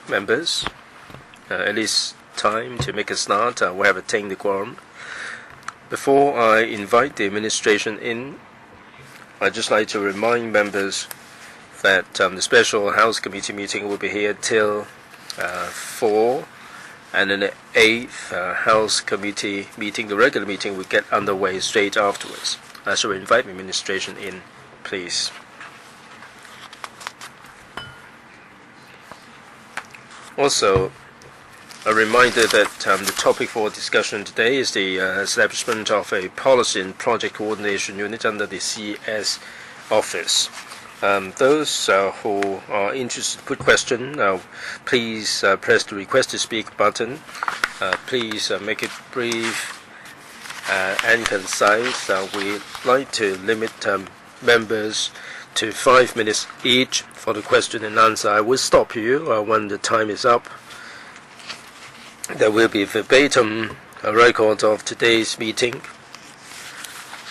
Members, it is time to make a start. We have attained the quorum. Before I invite the administration in, I'd just like to remind members that the special House Committee meeting will be here till 4, and then the 8th House Committee meeting, the regular meeting, will get underway straight afterwards. I shall invite the administration in, please. Also, a reminder that the topic for discussion today is the establishment of a policy and project coordination unit under the CS office. Those who are interested to put questions, please press the request to speak button. Please make it brief and concise. We'd like to limit members to 5 minutes each for the question and answer. I will stop you when the time is up. There will be verbatim record of today's meeting.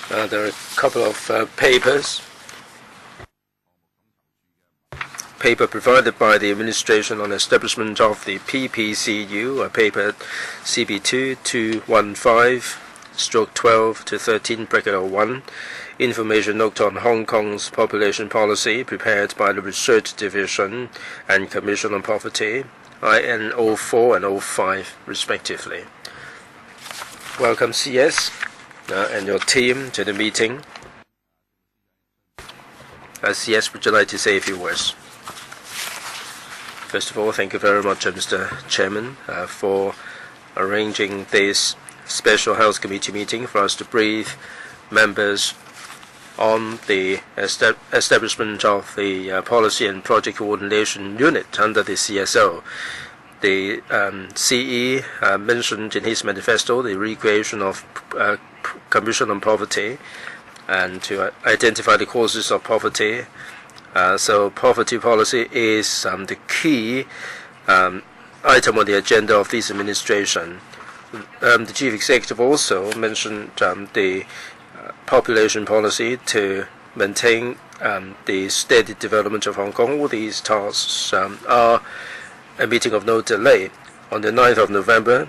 There are a couple of papers. Paper provided by the administration on establishment of the PPCU, paper CB2 215/12-13/01. Information note on Hong Kong's population policy prepared by the Research Division and Commission on Poverty, IN 04 and 05 respectively. Welcome CS and your team to the meeting. CS, would you like to say a few words? First of all, thank you very much, Mr. Chairman, for arranging this special House Committee meeting for us to brief members on the establishment of the Policy and Project Coordination Unit under the CSO. The CE mentioned in his manifesto the recreation of Commission on Poverty and to identify the causes of poverty. So poverty policy is the key item on the agenda of this administration. The Chief Executive also mentioned the population policy to maintain the steady development of Hong Kong. All these tasks are a meeting of no delay. On the 9th of November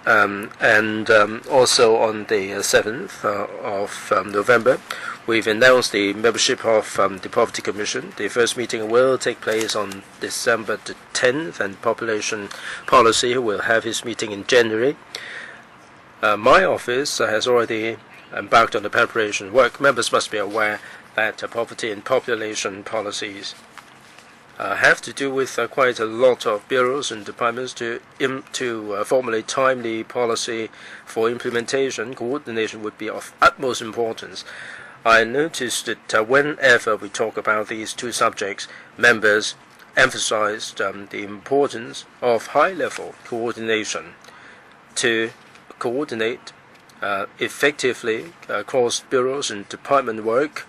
and also on the 7th of November, we've announced the membership of the Poverty Commission. The first meeting will take place on December the 10th, and Population Policy will have its meeting in January. My office has already embarked on the preparation work. Members must be aware that poverty and population policies have to do with quite a lot of bureaus and departments to formulate timely policy for implementation. Coordination would be of utmost importance. I noticed that whenever we talk about these two subjects, members emphasized the importance of high-level coordination. To coordinate effectively across bureaus and department work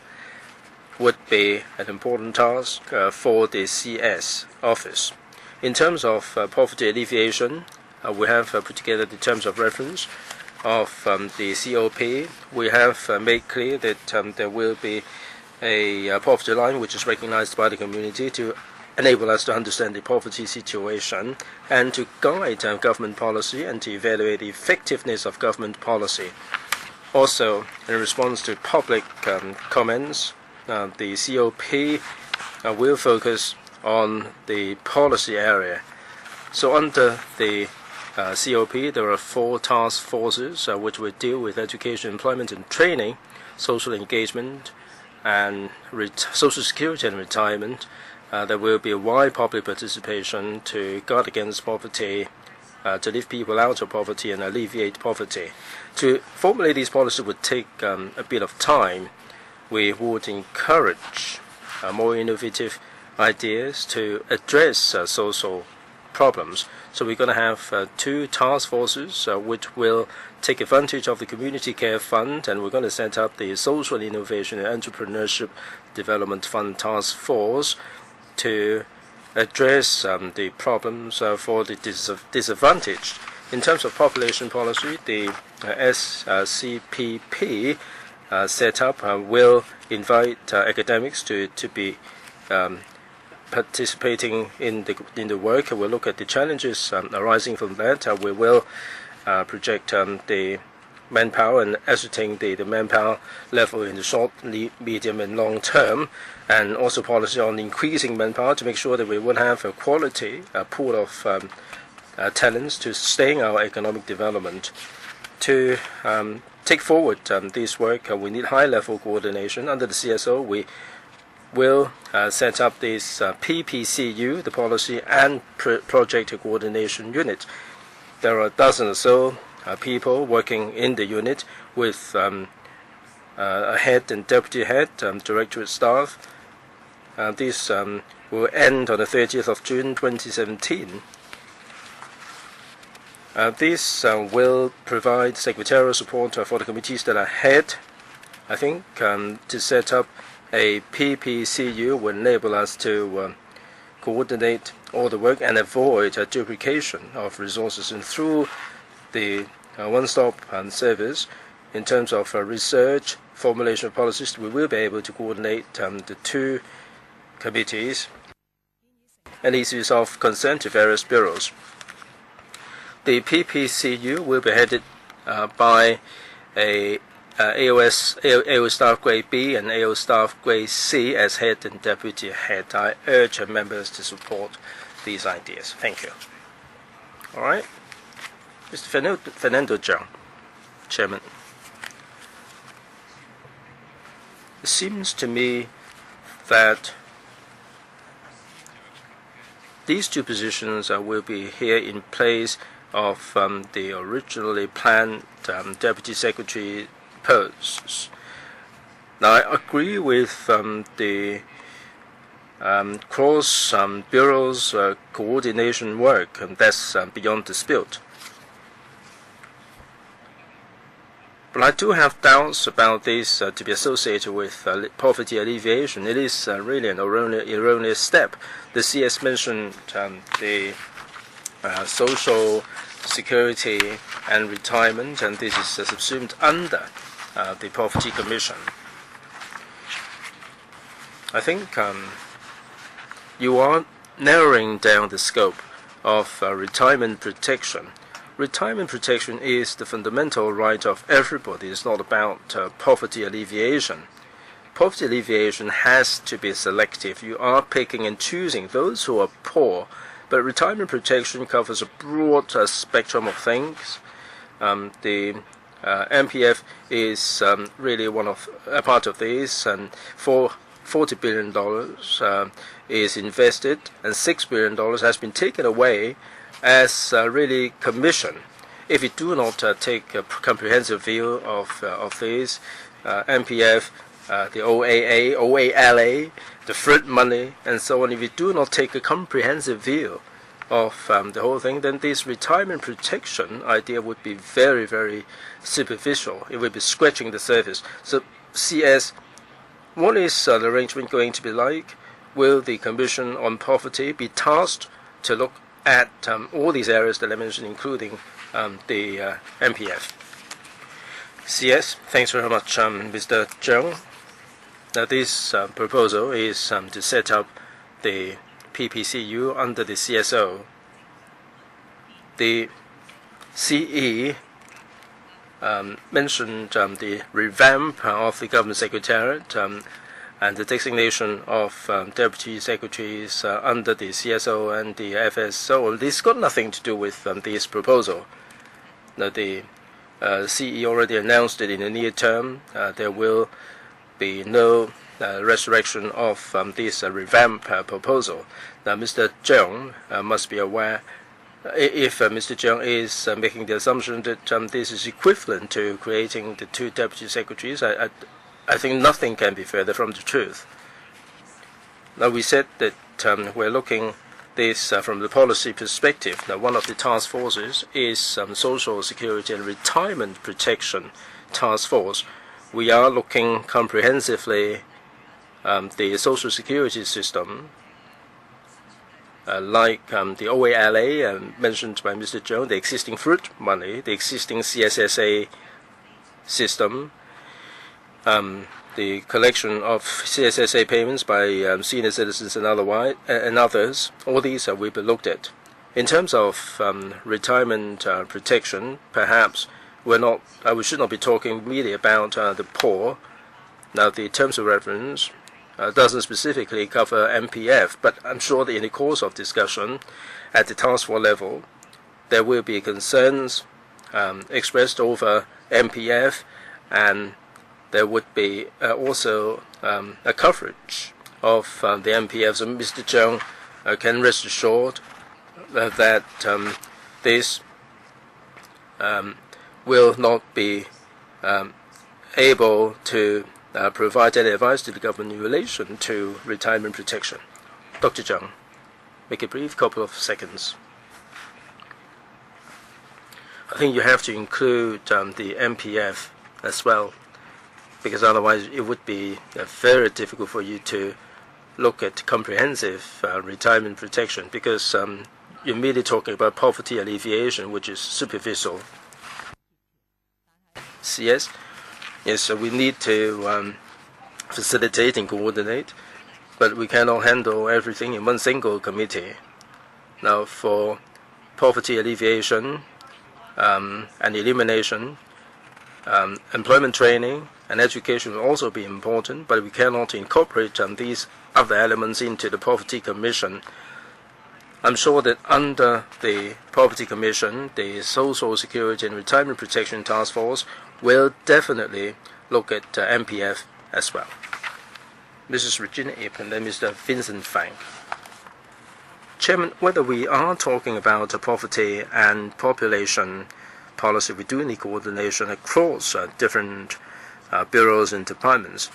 would be an important task for the CS office. In terms of poverty alleviation, we have put together the terms of reference of the COP. We have made clear that there will be a poverty line which is recognized by the community to enable us to understand the poverty situation and to guide government policy and to evaluate the effectiveness of government policy. Also, in response to public comments, the COP will focus on the policy area. So under the COP, there are 4 task forces which will deal with education, employment and training, social engagement, and social security and retirement. There will be a wide public participation to guard against poverty, to lift people out of poverty and alleviate poverty. To formulate these policies would take a bit of time. We would encourage more innovative ideas to address social problems. So we're going to have 2 task forces which will take advantage of the Community Care Fund, and we're going to set up the Social Innovation and Entrepreneurship Development Fund Task Force to address the problems for the disadvantaged. In terms of population policy, the SCPP setup will invite academics to be participating in the work. We'll look at the challenges arising from that. We will project the manpower and ascertain the manpower level in the short, medium, and long term, and also policy on increasing manpower to make sure that we will have a quality pool of talents to sustain our economic development. To take forward this work, we need high-level coordination. Under the CSO, we will set up this PPCU, the Policy and Project Coordination Unit. There are a dozen or so people working in the unit with a head and deputy head, directorate staff. This will end on the 30th of June 2017. This will provide secretarial support for the committees that are ahead. I think to set up a PPCU will enable us to coordinate all the work and avoid duplication of resources. And through the one-stop service, in terms of research, formulation of policies, we will be able to coordinate the two committees and issues of concern to various bureaus. The PPCU will be headed by a AO Staff Grade B and AO Staff Grade C as head and deputy head. I urge members to support these ideas. Thank you. All right. Mr. Fernando Zhang, Chairman. It seems to me that these two positions will be here in place of the originally planned Deputy Secretary posts. Now, I agree with the cross bureaus coordination work, and that's beyond dispute. But I do have doubts about this to be associated with poverty alleviation. It is really an erroneous step. The CS mentioned the social security and retirement, and this is subsumed under the Poverty Commission. I think you are narrowing down the scope of retirement protection. Retirement protection is the fundamental right of everybody. It's not about poverty alleviation. Poverty alleviation has to be selective. You are picking and choosing those who are poor, but retirement protection covers a broad spectrum of things. The MPF is really a part of this, and $40 billion is invested, and $6 billion has been taken away as really commission. If you do not take a comprehensive view of this, MPF, the OAA, OALA, the fruit money, and so on, if you do not take a comprehensive view of the whole thing, then this retirement protection idea would be very, very superficial. It would be scratching the surface. So, CS, what is the arrangement going to be like? Will the Commission on Poverty be tasked to look at all these areas that I mentioned, including the MPF? CS, thanks very much, Mr. Zhang. Now, this proposal is to set up the PPCU under the CSO. The CE mentioned the revamp of the Government Secretariat and the designation of deputy secretaries under the CSO and the FSO. This got nothing to do with this proposal. Now, the CE already announced it in the near term. There will be no resurrection of this revamp proposal. Now, Mr. Zhang must be aware, if Mr. Zhang is making the assumption that this is equivalent to creating the two deputy secretaries, I think nothing can be further from the truth. Now, we said that we're looking this from the policy perspective. Now, one of the task forces is Social Security and Retirement Protection Task Force. We are looking comprehensively the Social Security system, like the OALA mentioned by Mr. Zhang, the existing fruit money, the existing CSSA system, the collection of CSSA payments by senior citizens and others, all these will be looked at. In terms of retirement protection, perhaps we should not be talking really about the poor. Now, the terms of reference doesn't specifically cover MPF, but I'm sure that in the course of discussion at the task force level, there will be concerns expressed over MPF, and there would be also a coverage of the MPF. So Mr. Cheung can rest assured that this will not be able to provide any advice to the government in relation to retirement protection. Dr. Cheung, make a brief couple of seconds. I think you have to include the MPF as well, because otherwise it would be very difficult for you to look at comprehensive retirement protection, because you're merely talking about poverty alleviation, which is superficial. CS, yes, so we need to facilitate and coordinate, but we cannot handle everything in one single committee. Now, for poverty alleviation and elimination, employment training and education will also be important, but we cannot incorporate these other elements into the Poverty Commission. I'm sure that under the Poverty Commission, the Social Security and Retirement Protection Task Force will definitely look at MPF as well. Mrs. Regina Ip and then Mr. Vincent Fang. Chairman, whether we are talking about poverty and population policy, we do need coordination across different bureaus and departments.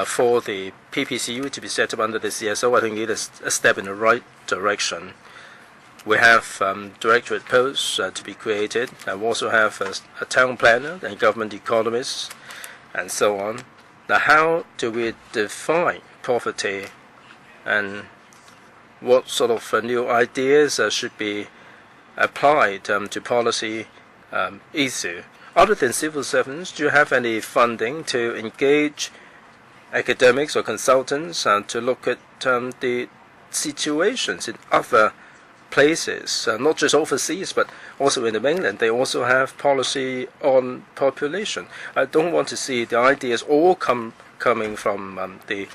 For the PPCU to be set up under the CSO, I think it is a step in the right direction. We have directorate posts to be created, and we also have a town planner and government economists, and so on. Now, how do we define poverty, and what sort of new ideas should be applied to policy issue? Other than civil servants, do you have any funding to engage academics or consultants to look at the situations in other places, not just overseas, but also in the mainland? They also have policy on population. I don't want to see the ideas all coming from the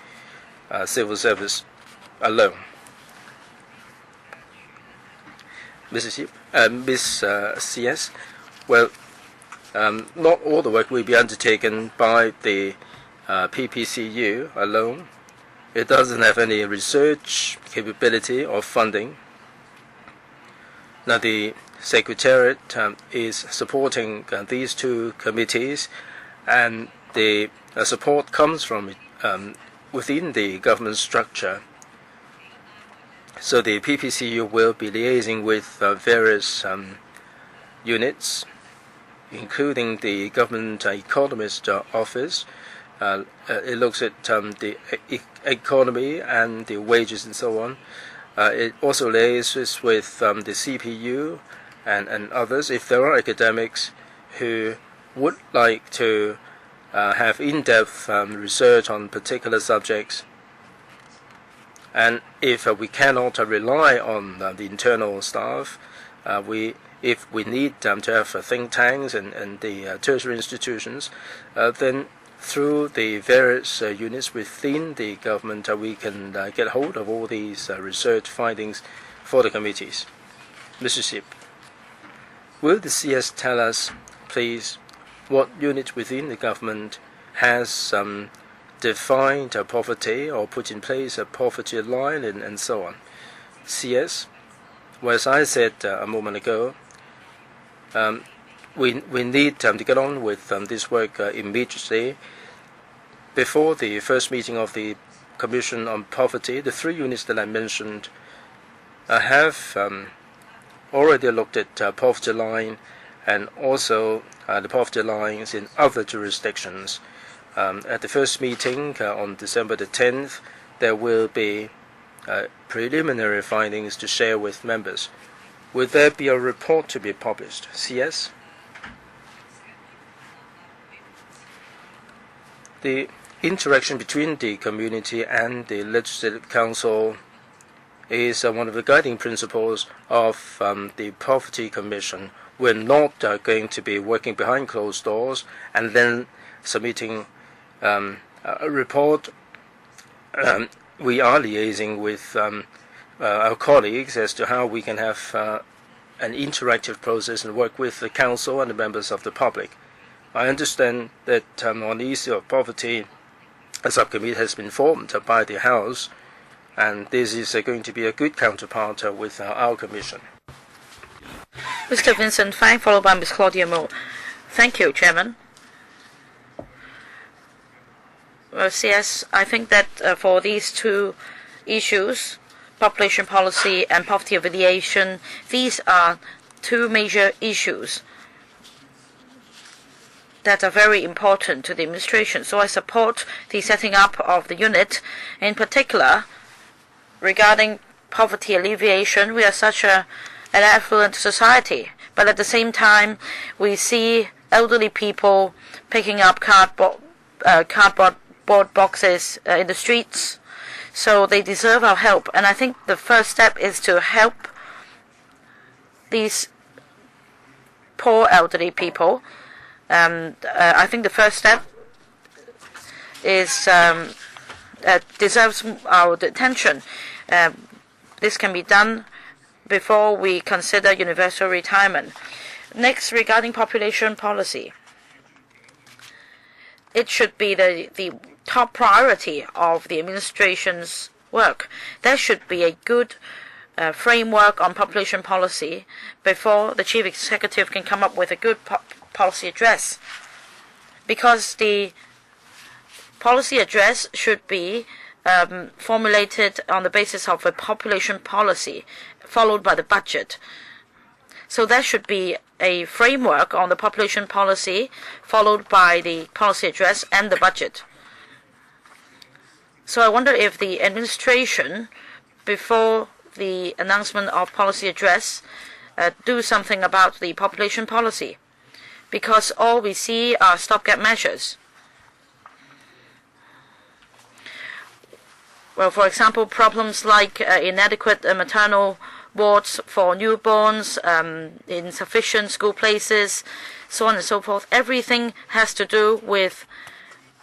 civil service alone. Mrs. Yip, Ms. CS, well, not all the work will be undertaken by the PPCU alone. It doesn't have any research capability or funding. Now, the Secretariat is supporting these two committees, and the support comes from within the government structure. So the PPCU will be liaising with various units, including the Government Economist Office. It looks at the economy and the wages and so on. It also liaises with the CPU and others. If there are academics who would like to have in-depth research on particular subjects, and if we cannot rely on the internal staff, if we need to have think tanks and the tertiary institutions, then through the various units within the government, we can get hold of all these research findings for the committees. Mr. Sip, will the CS tell us, please, what unit within the government has defined poverty or put in place a poverty line and so on? CS, well, as I said a moment ago, we need to get on with this work immediately. Before the first meeting of the Commission on Poverty, the three units that I mentioned have already looked at poverty line and also the poverty lines in other jurisdictions. At the first meeting on December the 10th, there will be preliminary findings to share with members. Will there be a report to be published? CS? The interaction between the community and the Legislative Council is one of the guiding principles of the Poverty Commission. We're not going to be working behind closed doors and then submitting a report. We are liaising with our colleagues as to how we can have an interactive process and work with the Council and the members of the public. I understand that on the issue of poverty, a subcommittee has been formed by the House, and this is going to be a good counterpart with our Commission. Mr. Vincent Fang, followed by Ms. Claudia Mo. Thank you, Chairman. Well, CS, I think that for these two issues, population policy and poverty alleviation, these are two major issues that are very important to the administration. So I support the setting up of the unit. In particular, regarding poverty alleviation, we are such an affluent society, but at the same time, we see elderly people picking up cardboard boxes in the streets. So they deserve our help. And I think the first step is to help these poor elderly people. I think the first step is deserves our attention. This can be done before we consider universal retirement. Next, regarding population policy, it should be the top priority of the administration's work. There should be a good framework on population policy before the chief executive can come up with a good policy address, because the policy address should be formulated on the basis of a population policy followed by the budget. So there should be a framework on the population policy followed by the policy address and the budget. So I wonder if the administration, before the announcement of policy address, do something about the population policy, because all we see are stopgap measures. Well, for example, problems like inadequate maternal wards for newborns, insufficient school places, so on and so forth. Everything has to do with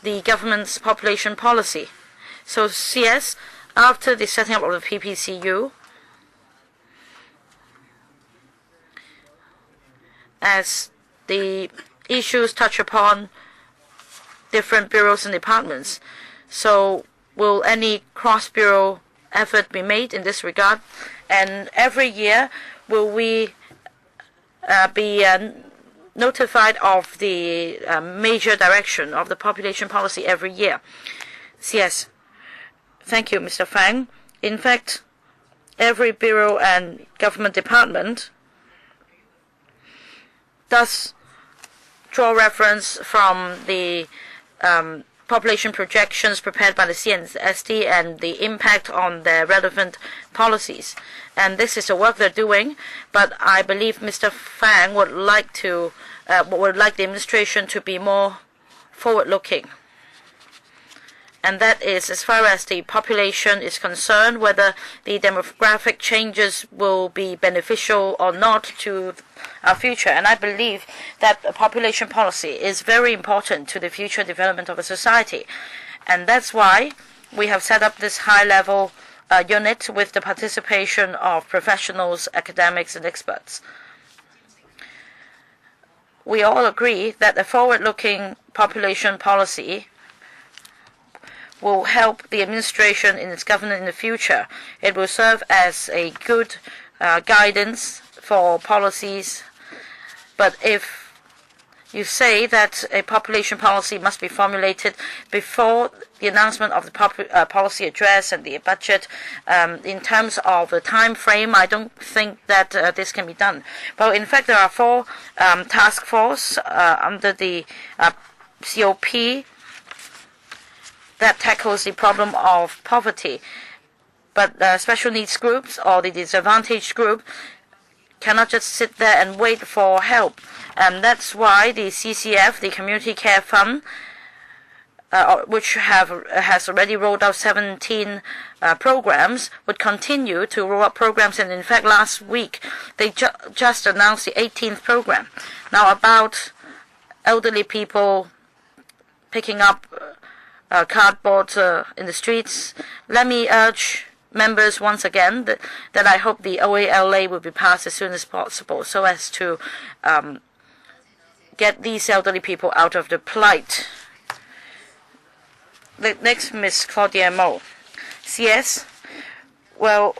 the government's population policy. So CS, after the setting up of the PPCU, as the issues touch upon different bureaus and departments, so will any cross-bureau effort be made in this regard? And every year, will we be notified of the major direction of the population policy every year? CS. Thank you, Mr. Fang. In fact, every bureau and government department does draw reference from the population projections prepared by the CNSD and the impact on their relevant policies. And this is the work they're doing, but I believe Mr. Fang would like the administration to be more forward-looking. And that is, as far as the population is concerned, whether the demographic changes will be beneficial or not to our future. And I believe that population policy is very important to the future development of a society. And that's why we have set up this high-level unit with the participation of professionals, academics, and experts. We all agree that a forward-looking population policy will help the administration in its governance in the future. It will serve as a good guidance for policies. But if you say that a population policy must be formulated before the announcement of the policy address and the budget, in terms of the time frame, I don't think that this can be done. Well, in fact, there are 4 task force under the COP that tackles the problem of poverty. But special needs groups or the disadvantaged group cannot just sit there and wait for help. And that's why the CCF, the Community Care Fund, which has already rolled out 17 programs, would continue to roll out programs. And in fact, last week they just announced the 18th program. Now, about elderly people picking up cardboard in the streets, let me urge members once again that I hope the OALA will be passed as soon as possible, so as to get these elderly people out of the plight. Next, Ms. Claudia Mo. CS, well,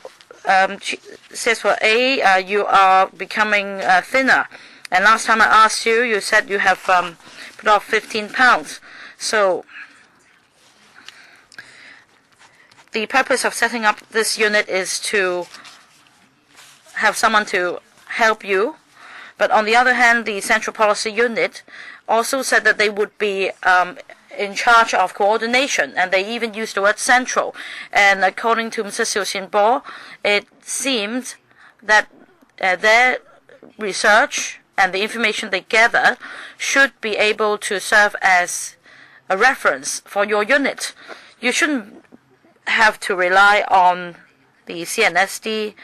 she says for A, you are becoming thinner. And last time I asked you, you said you have put off 15 pounds. So the purpose of setting up this unit is to have someone to help you. But on the other hand, the Central Policy Unit also said that they would be in charge of coordination, and they even used the word central. And according to Mr. Xiu Xinbo, it seems that their research and the information they gather should be able to serve as a reference for your unit. You shouldn't have to rely on the CNSD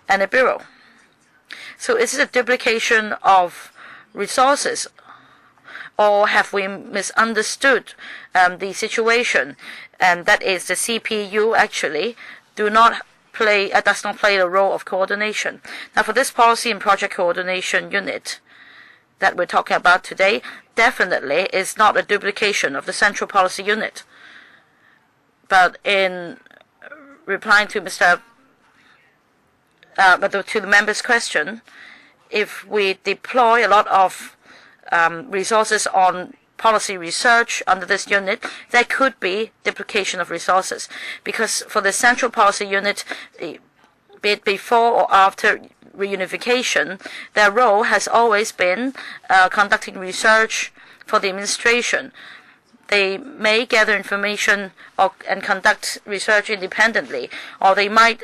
and the Bureau. So is it a duplication of resources, or have we misunderstood the situation? And that is the CPU actually does not play the role of coordination. Now, for this policy and project coordination unit that we're talking about today, definitely is not a duplication of the Central Policy Unit. But in replying to to the member's question, if we deploy a lot of resources on policy research under this unit, there could be duplication of resources. Because for the Central Policy Unit, be it before or after reunification, their role has always been conducting research for the administration. They may gather information and conduct research independently, or they might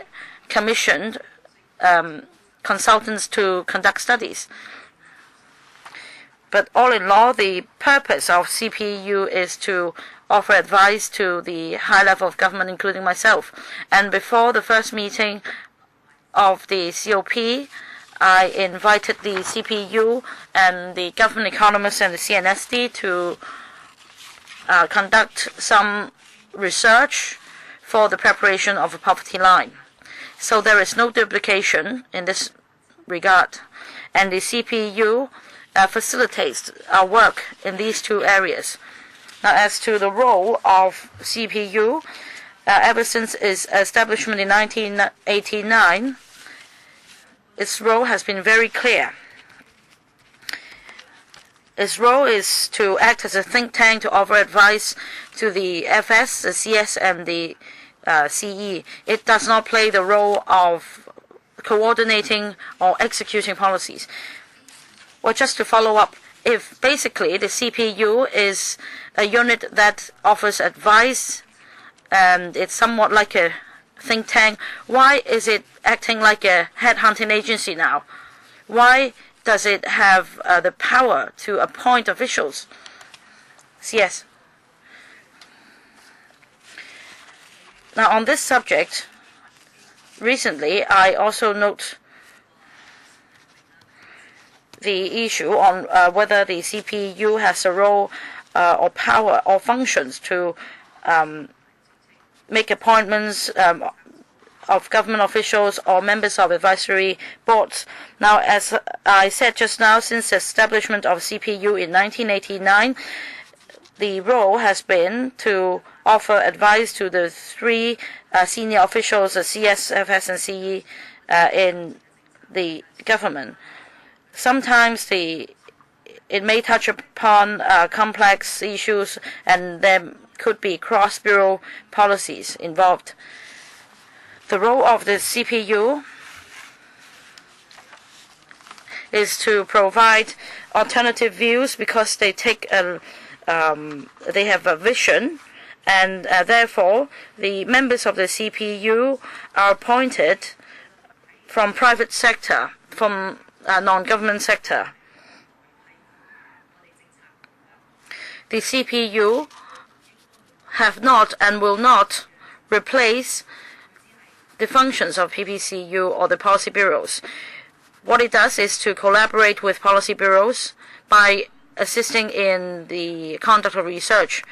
commission consultants to conduct studies. But all in all, the purpose of CPU is to offer advice to the high level of government, including myself. And before the first meeting of the COP, I invited the CPU and the government economists and the CNSD to conduct some research for the preparation of a poverty line. So there is no duplication in this regard. And the CPU facilitates our work in these two areas. Now, as to the role of CPU, ever since its establishment in 1989, its role has been very clear. Its role is to act as a think tank to offer advice to the FS, the CS, and the CE. It does not play the role of coordinating or executing policies. Well, just to follow up, if basically the CPU is a unit that offers advice and it's somewhat like a think tank, why is it acting like a headhunting agency now? Why does it have the power to appoint officials? Yes. Now, on this subject, recently I also note the issue on whether the CPU has a role or power or functions to make appointments of government officials or members of advisory boards. Now, as I said just now, since the establishment of CPU in 1989, the role has been to offer advice to the three senior officials, the CS, FS, and CE in the government. Sometimes it may touch upon complex issues, and there could be cross-bureau policies involved. The role of the CPU is to provide alternative views because they take they have a vision, and therefore the members of the CPU are appointed from private sector, from non-government sector. The CPU have not and will not replace the functions of PPCU or the policy bureaus. What it does is to collaborate with policy bureaus by assisting in the conduct of research.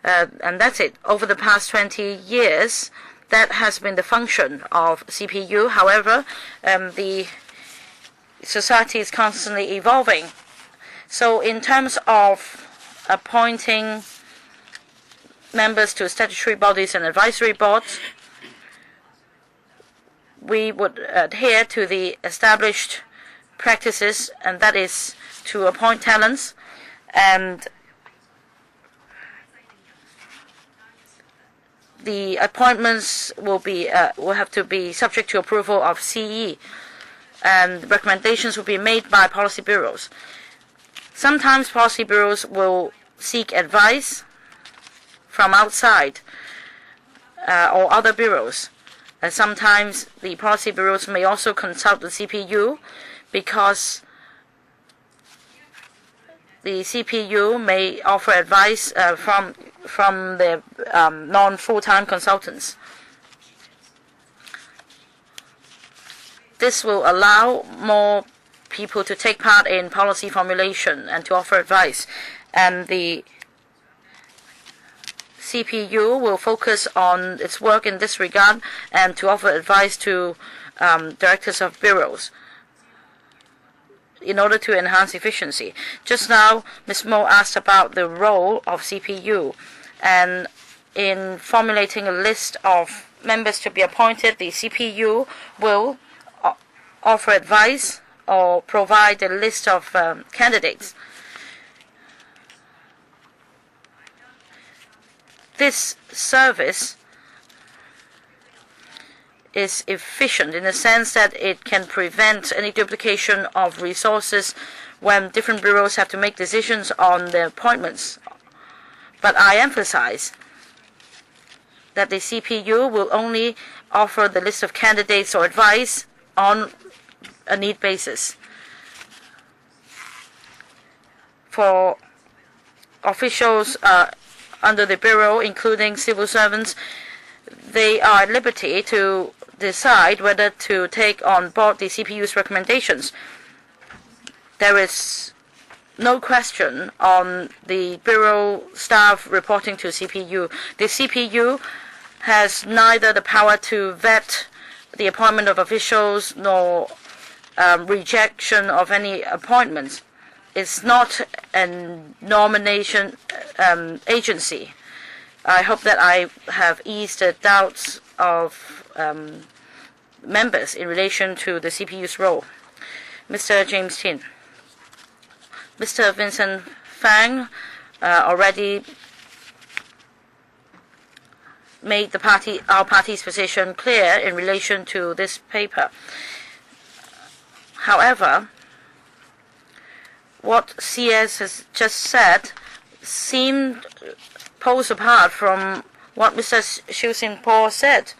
And that's it. Over the past 20 years, that has been the function of CPU. However, the society is constantly evolving. So in terms of appointing members to statutory bodies and advisory boards, we would adhere to the established practices, and that is to appoint talents, and the appointments will have to be subject to approval of CE, and recommendations will be made by policy bureaus. Sometimes policy bureaus will seek advice from outside or other bureaus. Sometimes the policy bureaus may also consult the CPU, because the CPU may offer advice from the non-full-time consultants. This will allow more people to take part in policy formulation and to offer advice. And the CPU will focus on its work in this regard and to offer advice to directors of bureaus in order to enhance efficiency. Just now, Ms. Mo asked about the role of CPU, and in formulating a list of members to be appointed, the CPU will offer advice or provide a list of candidates. This service is efficient in the sense that it can prevent any duplication of resources when different bureaus have to make decisions on their appointments. But I emphasize that the CPU will only offer the list of candidates or advice on a need basis. For officials under the bureau, including civil servants, they are at liberty to decide whether to take on board the CPU's recommendations. There is no question on the bureau staff reporting to CPU. The CPU has neither the power to vet the appointment of officials nor rejection of any appointments. It's not a nomination agency. I hope that I have eased the doubts of members in relation to the CPU's role. Mr. James Tin. Mr. Vincent Fang already made our party's position clear in relation to this paper. However, what CS has just said seemed poles apart from what Mr. Xiu Xinpo said.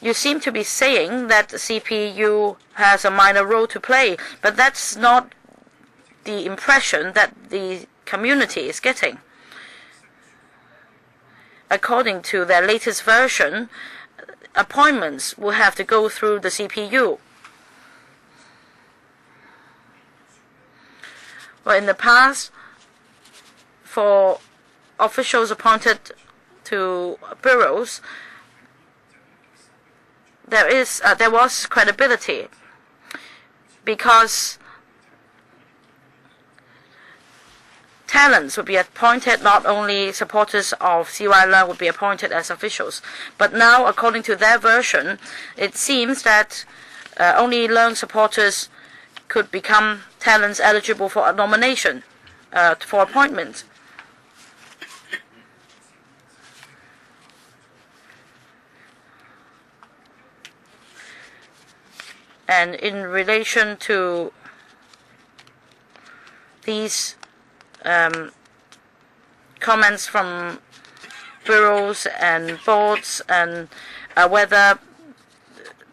You seem to be saying that the CPU has a minor role to play, but that's not the impression that the community is getting. According to their latest version, appointments will have to go through the CPU. Well, in the past, for officials appointed to bureaus, there was credibility, because talents would be appointed. Not only supporters of CY Leung would be appointed as officials, but now, according to their version, it seems that only Leung supporters could become talents eligible for a nomination, for appointment. And in relation to these comments from bureaus and boards, and whether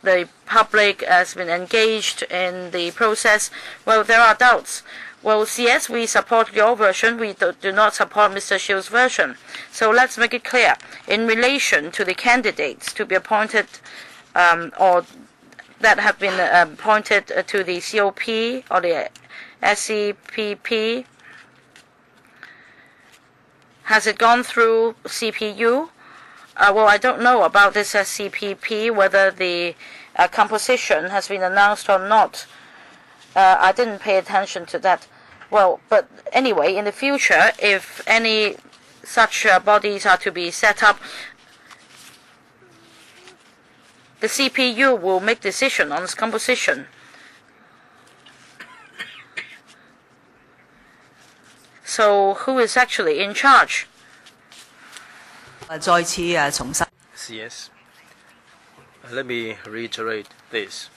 the public has been engaged in the process. Well, there are doubts. Well, CS, we support your version. We do not support Mr. Xiu's version. So let's make it clear. In relation to the candidates to be appointed or that have been appointed to the COP or the SCPP, has it gone through CPU? Well, I don't know about this SCPP, whether the composition has been announced or not. I didn't pay attention to that. Well, but anyway, in the future, if any such bodies are to be set up, the CPU will make decision on its composition. So who is actually in charge? CS. Let me reiterate this.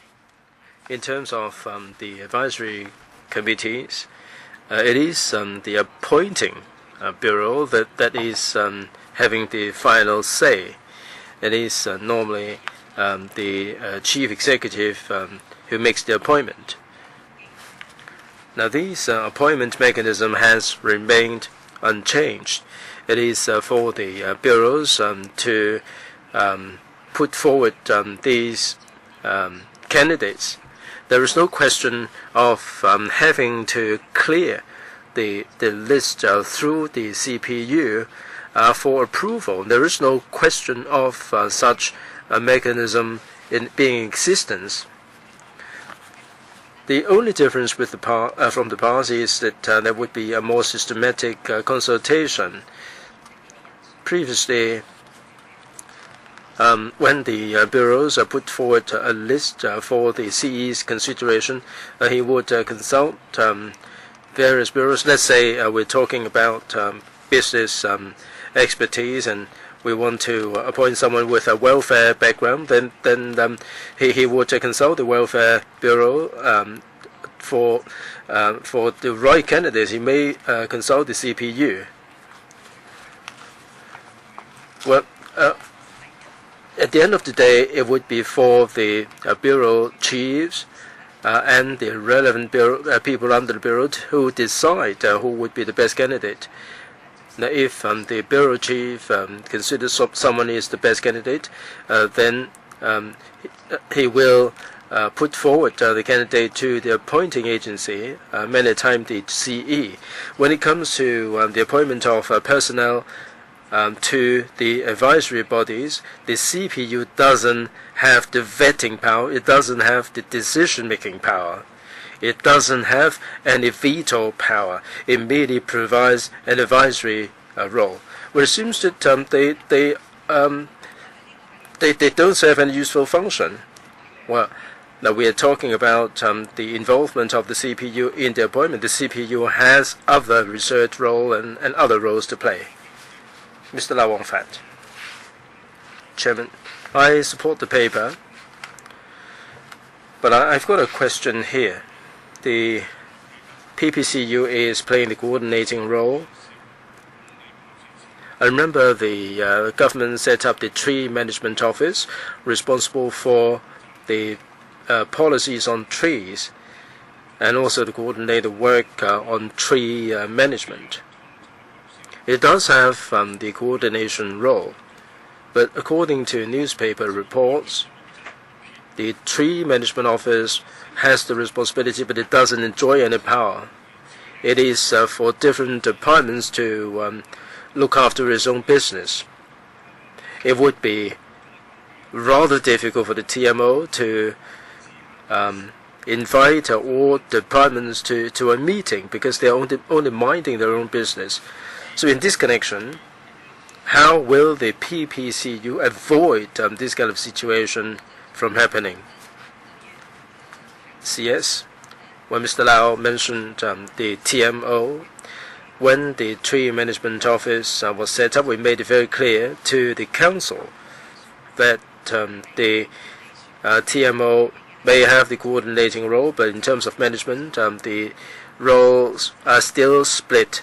In terms of the advisory committees, it is the appointing bureau that is having the final say. It is normally the chief executive who makes the appointment. Now, this appointment mechanism has remained unchanged. It is for the bureaus to put forward these candidates. There is no question of having to clear the list through the CPU for approval. There is no question of such a mechanism in being in existence. The only difference with from the past is that there would be a more systematic consultation. Previously, when the bureaus put forward a list for the CE's consideration, he would consult various bureaus. Let's say we're talking about business expertise, and we want to appoint someone with a welfare background. Then he would consult the welfare bureau for the right candidates. He may consult the CPU. Well, at the end of the day, it would be for the bureau chiefs and the relevant bureau, people under the bureau who decide who would be the best candidate. Now, if the bureau chief considers someone is the best candidate, then he will put forward the candidate to the appointing agency, many times the CE. When it comes to the appointment of personnel to the advisory bodies, the CPU doesn't have the vetting power. It doesn't have the decision-making power. It doesn't have any veto power. It merely provides an advisory role. Well, it seems that they don't serve any useful function. Well, now we are talking about the involvement of the CPU in the appointment. The CPU has other research role and other roles to play. Mr. Lau Wong-Fat. Chairman, I support the paper, but I've got a question here. The PPCU is playing the coordinating role. I remember the government set up the Tree Management Office responsible for the policies on trees and also to coordinate the work on tree management. It does have the coordination role, but according to newspaper reports, the Tree Management Office has the responsibility, but it doesn't enjoy any power. It is for different departments to look after its own business. It would be rather difficult for the TMO to invite all departments to a meeting because they are only minding their own business. So in this connection, how will the PPCU avoid this kind of situation from happening? CS, when Mr. Lau mentioned the TMO, when the Tree Management Office was set up, we made it very clear to the Council that the TMO may have the coordinating role, but in terms of management, the roles are still split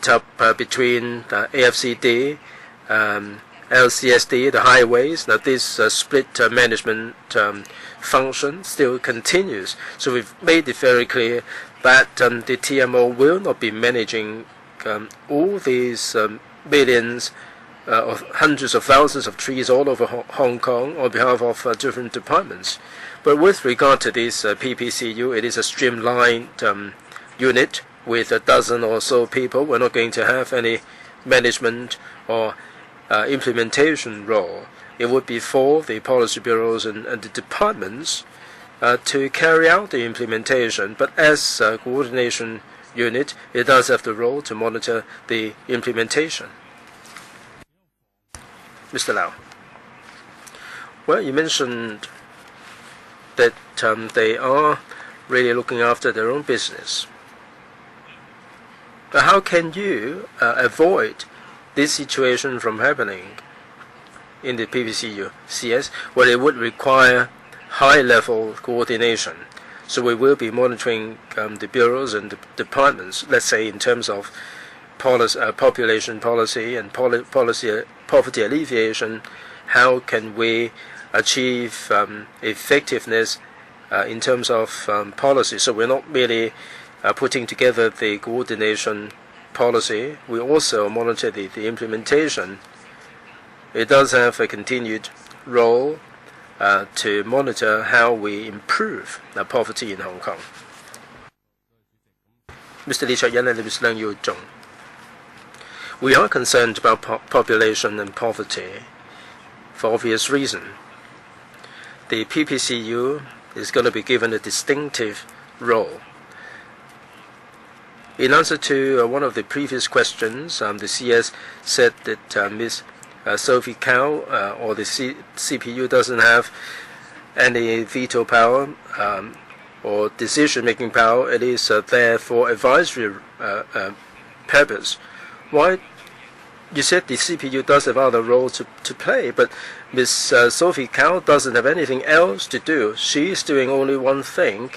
up between AFCD LCSD, the highways. Now this split management function still continues. So we've made it very clear that the TMO will not be managing all these millions of hundreds of thousands of trees all over Hong Kong on behalf of different departments. But with regard to this PPCU, it is a streamlined unit with a dozen or so people. We're not going to have any management or implementation role. It would be for the policy bureaus and the departments to carry out the implementation. But as a coordination unit, it does have the role to monitor the implementation. Mr. Lau. Well, you mentioned that they are really looking after their own business. But how can you avoid this situation from happening in the PPCU CS? Well, it would require high-level coordination. So we will be monitoring the bureaus and the departments, let's say in terms of population policy and poverty alleviation. How can we achieve effectiveness in terms of policy? So we're not merely putting together the coordination policy, we also monitor the implementation. It does have a continued role to monitor how we improve poverty in Hong Kong. Mr. Lee Chok-yen and Ms. Leung Yu-jung, we are concerned about population and poverty for obvious reason. The PPCU is going to be given a distinctive role. In answer to one of the previous questions, the CS said that Ms. Sophie Kao or the CPU doesn't have any veto power or decision-making power. It is there for advisory purpose. Why? You said the CPU does have other role to play, but Ms. Sophie Kao doesn't have anything else to do. She's doing only one thing.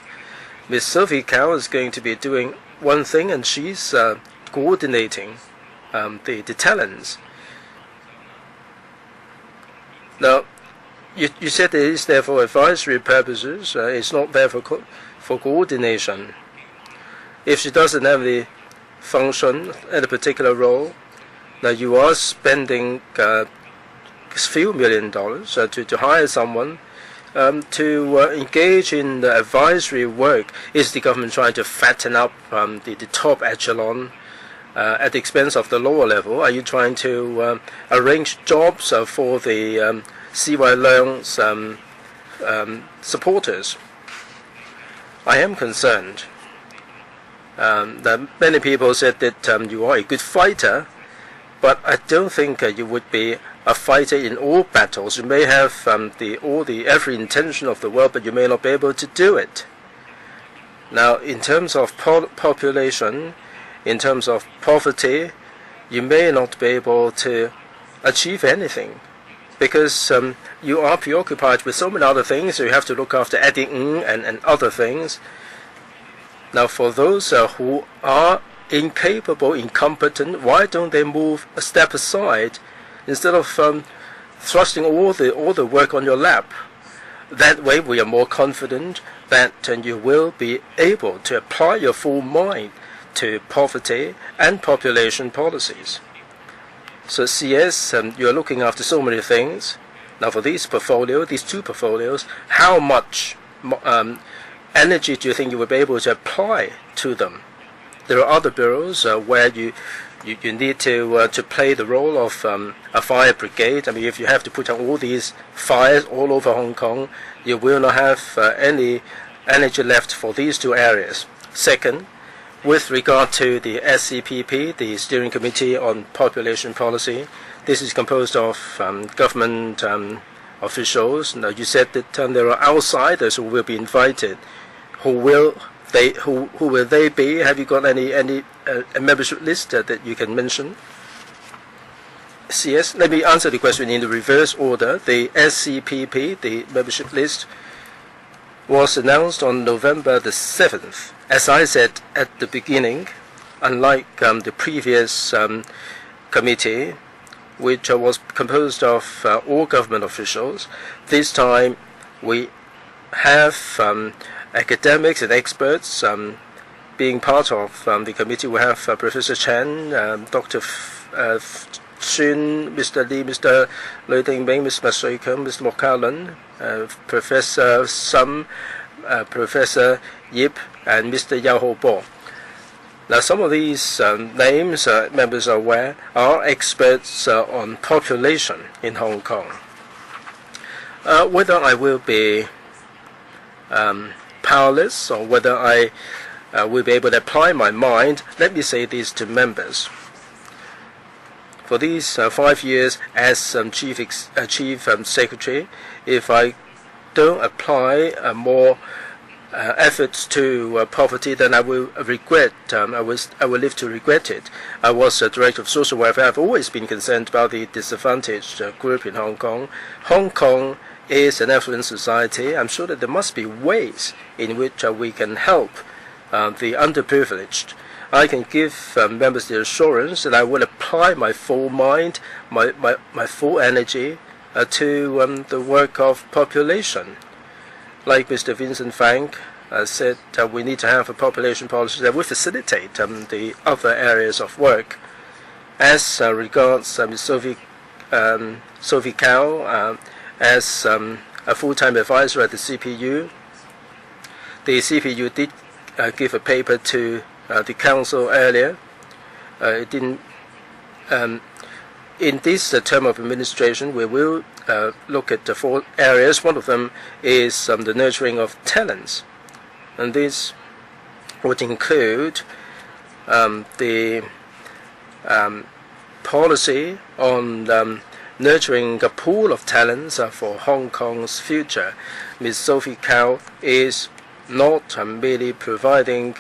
Ms. Sophie Kao is going to be doing one thing, and she's coordinating the talents. Now, you said it is there for advisory purposes. It's not there for coordination. If she doesn't have the function and a particular role, now you are spending a few $1 million to hire someone to engage in the advisory work. Is the government trying to fatten up the top echelon at the expense of the lower level? Are you trying to arrange jobs for the C.Y. Leung's supporters? I am concerned that many people said that you are a good fighter, but I don't think you would be a fighter in all battles. You may have every intention of the world, but you may not be able to do it. Now, in terms of population, in terms of poverty, you may not be able to achieve anything because you are preoccupied with so many other things. So you have to look after Eddie Ng and other things. Now, for those who are incapable, incompetent, why don't they move a step aside instead of thrusting all the work on your lap? That way we are more confident that you will be able to apply your full mind to poverty and population policies. So CS, you are looking after so many things. Now for these two portfolios, how much energy do you think you will be able to apply to them? There are other bureaus where you need to play the role of a fire brigade. I mean, if you have to put out all these fires all over Hong Kong, you will not have any energy left for these two areas. Second, with regard to the SCPP, the Steering Committee on Population Policy, this is composed of government officials. Now, you said that there are outsiders who will be invited. Who will they be? Have you got any a membership list that you can mention? CS, let me answer the question in the reverse order. The SCPP, the membership list, was announced on November the 7th. As I said at the beginning, unlike the previous committee, which was composed of all government officials. This time we have academics and experts being part of the committee. We have Professor Chen, Dr. Xun, Mr. Lee, Mr. Liu Dingbing, Mr. Masui Kung, Mr. Mo Kao-lun, Professor Sum, Professor Yip, and Mr. Yao Ho-bo. Now, some of these names members are aware are experts on population in Hong Kong. Whether I will be powerless or whether I will be able to apply my mind, let me say this to members. For these 5 years as Chief Secretary, if I don't apply more efforts to poverty, then I will regret. I will live to regret it. I was a Director of Social Welfare. I've always been concerned about the disadvantaged group in Hong Kong. Hong Kong is an affluent society. I'm sure that there must be ways in which we can help the underprivileged. I can give members the assurance that I will apply my full mind, my full energy to the work of population. Like Mr. Vincent Fang said, we need to have a population policy that will facilitate the other areas of work. As regards Ms. Sophie Cao, as a full-time advisor at the CPU did give a paper to the council earlier. It didn't. In this term of administration, we will look at the 4 areas. One of them is the nurturing of talents, and this would include the policy on nurturing a pool of talents for Hong Kong's future. Ms. Sophie Cao is not merely providing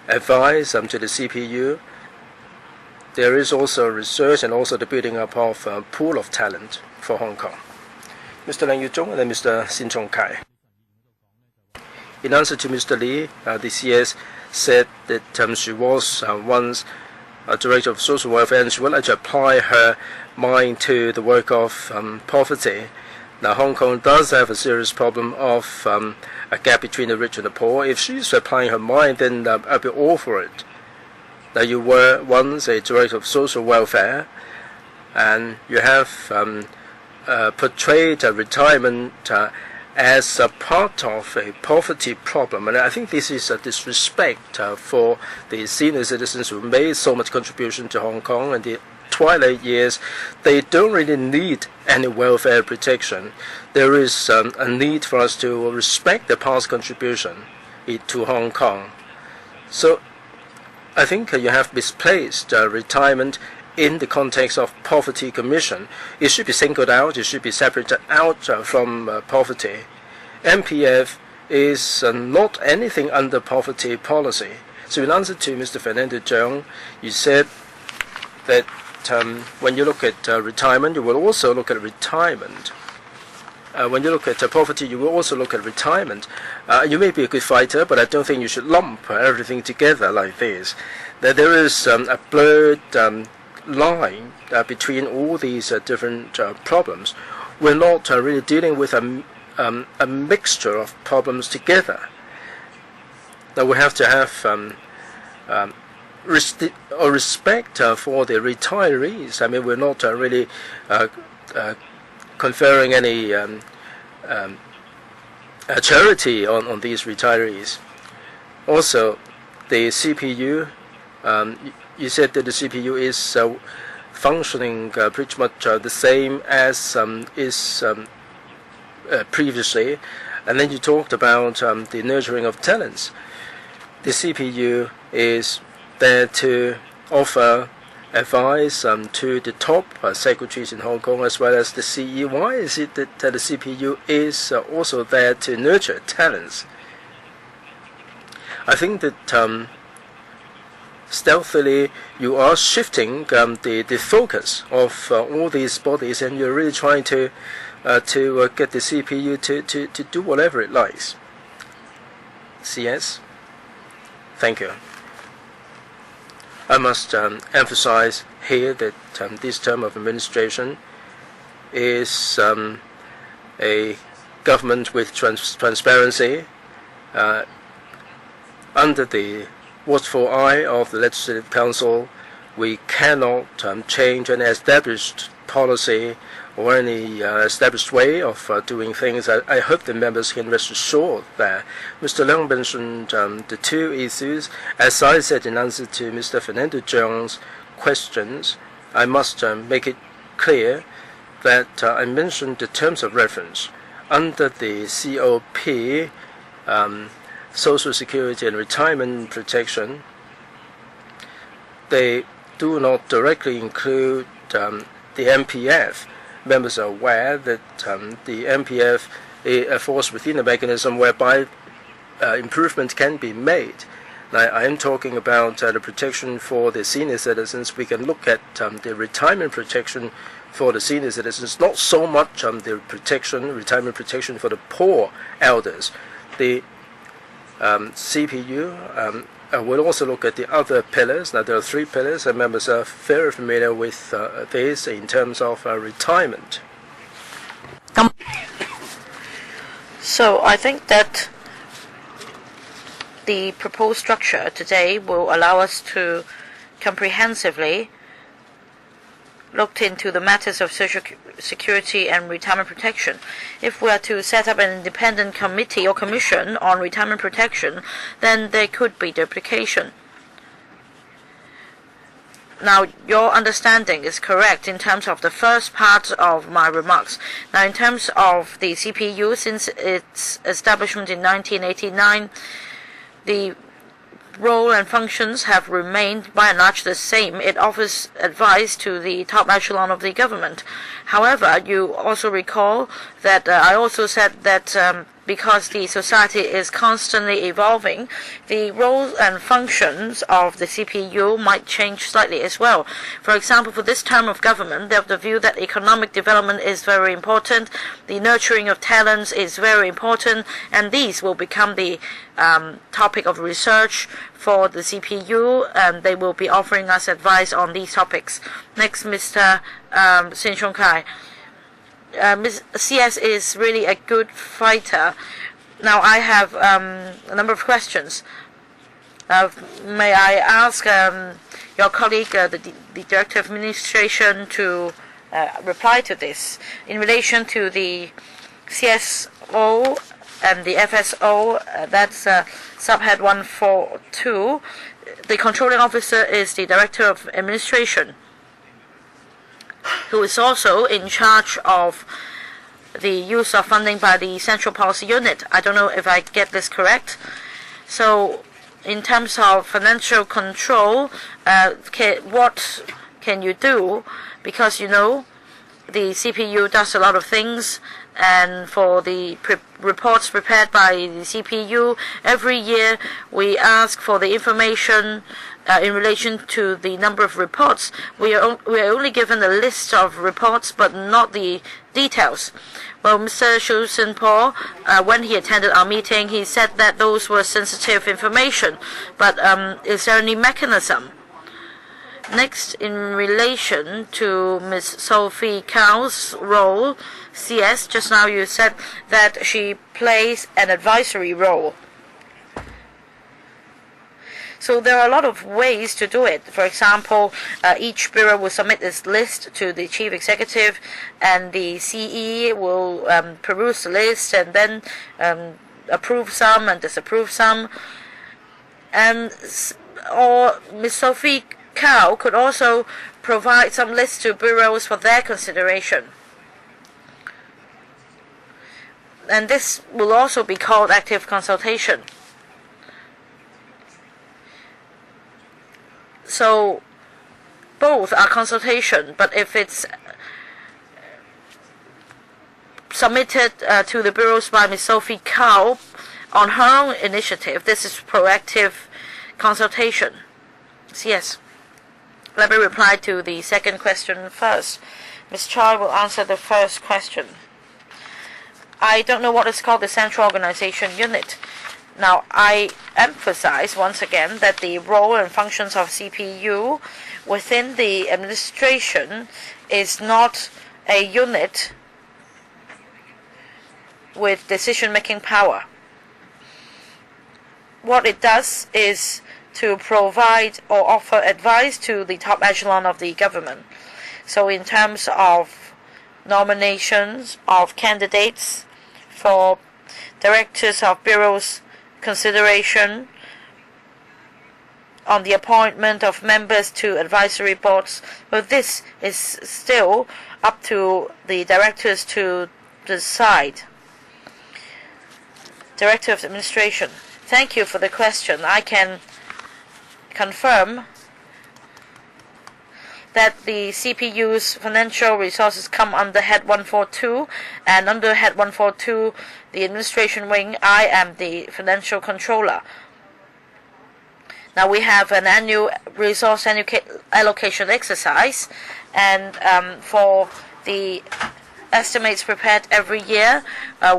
advice to the CPU. There is also research and also the building up of a pool of talent for Hong Kong. Mr. Leung Yu-zhong and then Mr. Sin Chung Kai. In answer to Mr. Lee, the CS said that she was once a Director of Social Welfare and she would like to apply her mind to the work of poverty. Now, Hong Kong does have a serious problem of a gap between the rich and the poor. If she's applying her mind, then I'll be all for it. Now, you were once a Director of Social Welfare, and you have portrayed retirement as a part of a poverty problem. And I think this is a disrespect for the senior citizens who made so much contribution to Hong Kong in the twilight years. They don't really need any welfare protection. There is a need for us to respect the past contribution to Hong Kong. So I think you have misplaced retirement in the context of poverty commission. It should be singled out. It should be separated out from poverty. MPF is not anything under poverty policy. So in answer to Mr. Fernando Cheung, you said that when you look at retirement, you will also look at retirement. When you look at poverty, you will also look at retirement. You may be a good fighter, but I don't think you should lump everything together like this. That there is a blurred line between all these different problems. We're not really dealing with a mixture of problems together. Now we have to have respect for the retirees. I mean, we're not really conferring any charity on these retirees. Also, the CPU, you said that the CPU is functioning pretty much the same as is previously, and then you talked about the nurturing of talents. The CPU is there to offer advice to the top secretaries in Hong Kong as well as the CE. Why is it that the CPU is also there to nurture talents? I think that stealthily you are shifting the focus of all these bodies, and you're really trying to get the CPU to do whatever it likes. CS? Thank you. I must emphasize here that this term of administration is a government with transparency under the watchful eye of the Legislative Council. We cannot change an established policy or any established way of doing things. I hope the members can rest assured that Mr. Leung mentioned the two issues. As I said in answer to Mr. Fernando Cheung's questions, I must make it clear that I mentioned the terms of reference. Under the COP, Social Security and Retirement Protection, they do not directly include the MPF. Members are aware that the MPF falls within a mechanism whereby improvement can be made. Now, I am talking about the protection for the senior citizens. We can look at the retirement protection for the senior citizens, not so much the retirement protection for the poor elders. The CPU will also look at the other pillars. Now, there are 3 pillars, and members are very familiar with this in terms of retirement. So I think that the proposed structure today will allow us to comprehensively look into the matters of social security and retirement protection. If we are to set up an independent committee or commission on retirement protection, then there could be duplication. Now, your understanding is correct in terms of the first part of my remarks. Now, in terms of the CPU, since its establishment in 1989, the role and functions have remained by and large the same. It offers advice to the top echelon of the government. However, you also recall that I also said that because the society is constantly evolving, the roles and functions of the CPU might change slightly as well. For example, for this term of government, they have the view that economic development is very important, the nurturing of talents is very important, and these will become the topic of research for the CPU, and they will be offering us advice on these topics. Next, Mr. Sin Chung Kai. CS is really a good fighter. Now, I have a number of questions. May I ask your colleague, the Director of Administration, to reply to this in relation to the CSO and the FSO? That's subhead 142. The controlling officer is the Director of Administration, who is also in charge of the use of funding by the Central Policy Unit. I don't know if I get this correct. So, in terms of financial control, what can you do? Because, you know, the CPU does a lot of things, and for the reports prepared by the CPU, every year we ask for the information in relation to the number of reports. We are only given a list of reports, but not the details. Well, Mr. Shu Sin-po, when he attended our meeting, he said that those were sensitive information. But is there any mechanism? Next, in relation to Ms. Sophie Kao's role, CS, just now you said that she plays an advisory role. So there are a lot of ways to do it. For example, each bureau will submit its list to the chief executive, and the CE will peruse the list and then approve some and disapprove some. And or Ms. Sophie Kao could also provide some lists to bureaus for their consideration. And this will also be called active consultation. So both are consultation, but if it's submitted to the bureaus by Ms. Sophie Kao on her own initiative, this is proactive consultation. Yes. Let me reply to the second question first. Ms. Choi will answer the first question. I don't know what is called the Central Organization Unit. Now, I emphasize once again that the role and functions of CPU within the administration is not a unit with decision-making power. What it does is to provide or offer advice to the top echelon of the government. So in terms of nominations of candidates for directors of bureaus, consideration on the appointment of members to advisory boards, well, this is still up to the directors to decide. Director of Administration, thank you for the question. I can confirm that the CPU's financial resources come under Head 142, and under Head 142, the administration wing, I am the financial controller. Now we have an annual resource allocation exercise, and for the estimates prepared every year,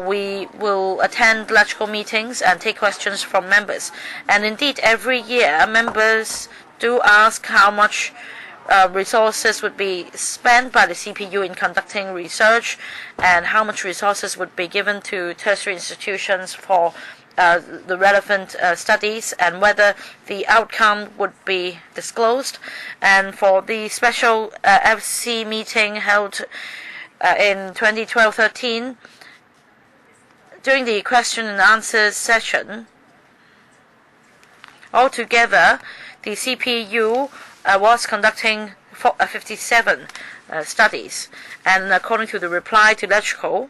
we will attend electrical meetings and take questions from members. And indeed, every year, members do ask how much resources would be spent by the CPU in conducting research, and how much resources would be given to tertiary institutions for the relevant studies, and whether the outcome would be disclosed. And for the special FC meeting held in 2012-13, during the question and answers session, altogether the CPU was conducting 57 studies, and according to the reply to electrical,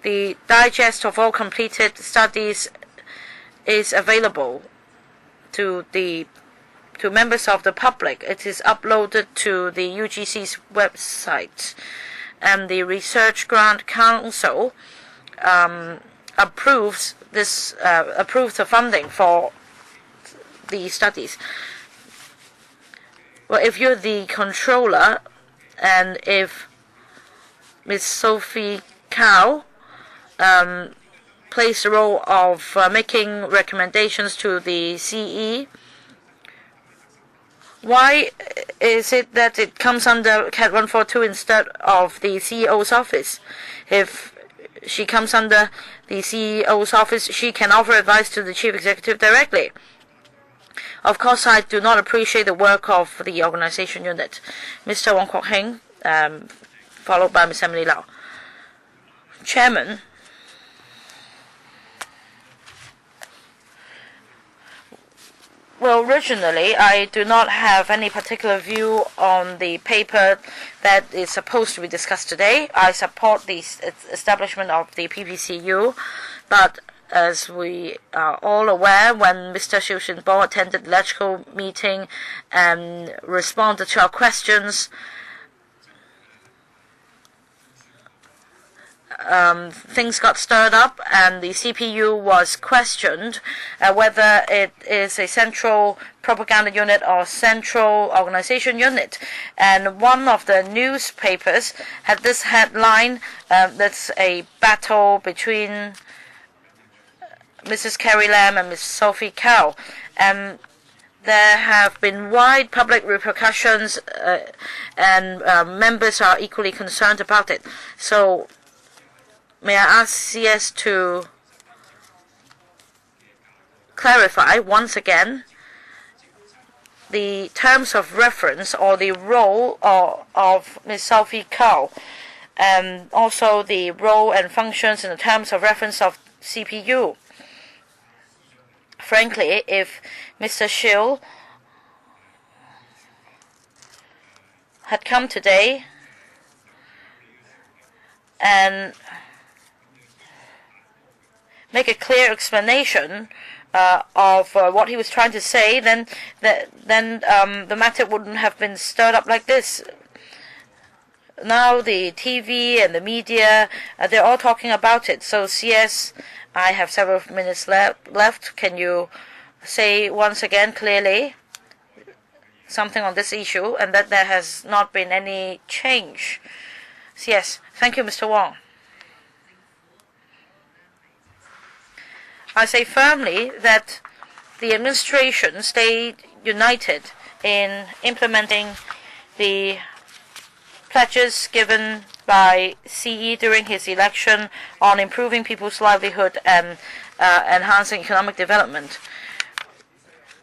the digest of all completed studies is available to members of the public. It is uploaded to the UGC's website, and the Research Grant Council approves the funding for the studies. Well, if you're the controller, and if Ms. Sophie Cao plays the role of making recommendations to the CE, why is it that it comes under CAT 142 instead of the CEO's office? If she comes under the CEO's office, she can offer advice to the chief executive directly. Of course, I do not appreciate the work of the organization unit. Mr. Wong Kok Heng, followed by Ms. Emily Lau. Chairman, well, originally, I do not have any particular view on the paper that is supposed to be discussed today. I support the establishment of the PPCU, but as we are all aware, when Mr. Xiu Xinbo attended the electrical meeting and responded to our questions, things got stirred up, and the CPU was questioned whether it is a central propaganda unit or central organization unit. And one of the newspapers had this headline, that's a battle between Mrs. Carrie Lam and Ms. Sophie Cao. And there have been wide public repercussions, and members are equally concerned about it. So may I ask CS to clarify once again the terms of reference or the role of Ms. Sophie Cao, and also the role and functions in the terms of reference of CPU. Frankly, if Mr. Xiu had come today and make a clear explanation of what he was trying to say, then the matter wouldn't have been stirred up like this. Now the TV and the media, they're all talking about it. So CS, I have several minutes left. Can you say once again clearly something on this issue, and that there has not been any change? Yes, thank you, Mr. Wong. I say firmly that the administration stayed united in implementing the pledges given by CE during his election on improving people's livelihood and enhancing economic development.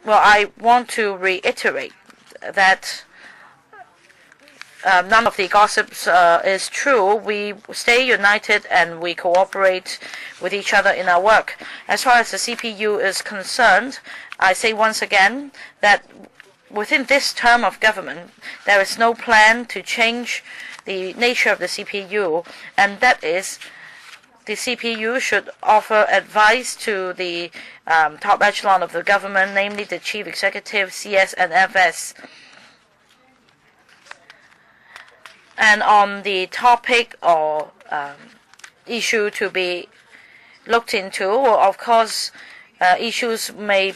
Well, I want to reiterate that none of the gossips is true. We stay united and we cooperate with each other in our work. As far as the CPU is concerned, I say once again that within this term of government, there is no plan to change the nature of the CPU, and that is the CPU should offer advice to the top echelon of the government, namely the Chief Executive, CS, and FS. And on the topic or issue to be looked into, well, of course, issues may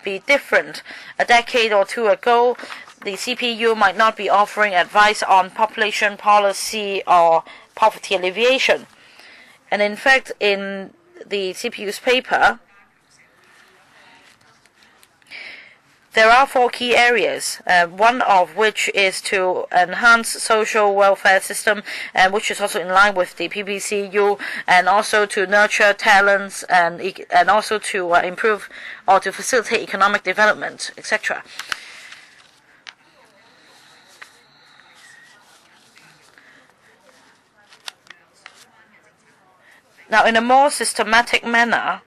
be different. A decade or two ago, the CPU might not be offering advice on population policy or poverty alleviation. And in fact, in the CPU's paper, there are 4 key areas, one of which is to enhance social welfare system, and which is also in line with the PPCU, and also to nurture talents and also to improve or to facilitate economic development, etc. Now, in a more systematic manner,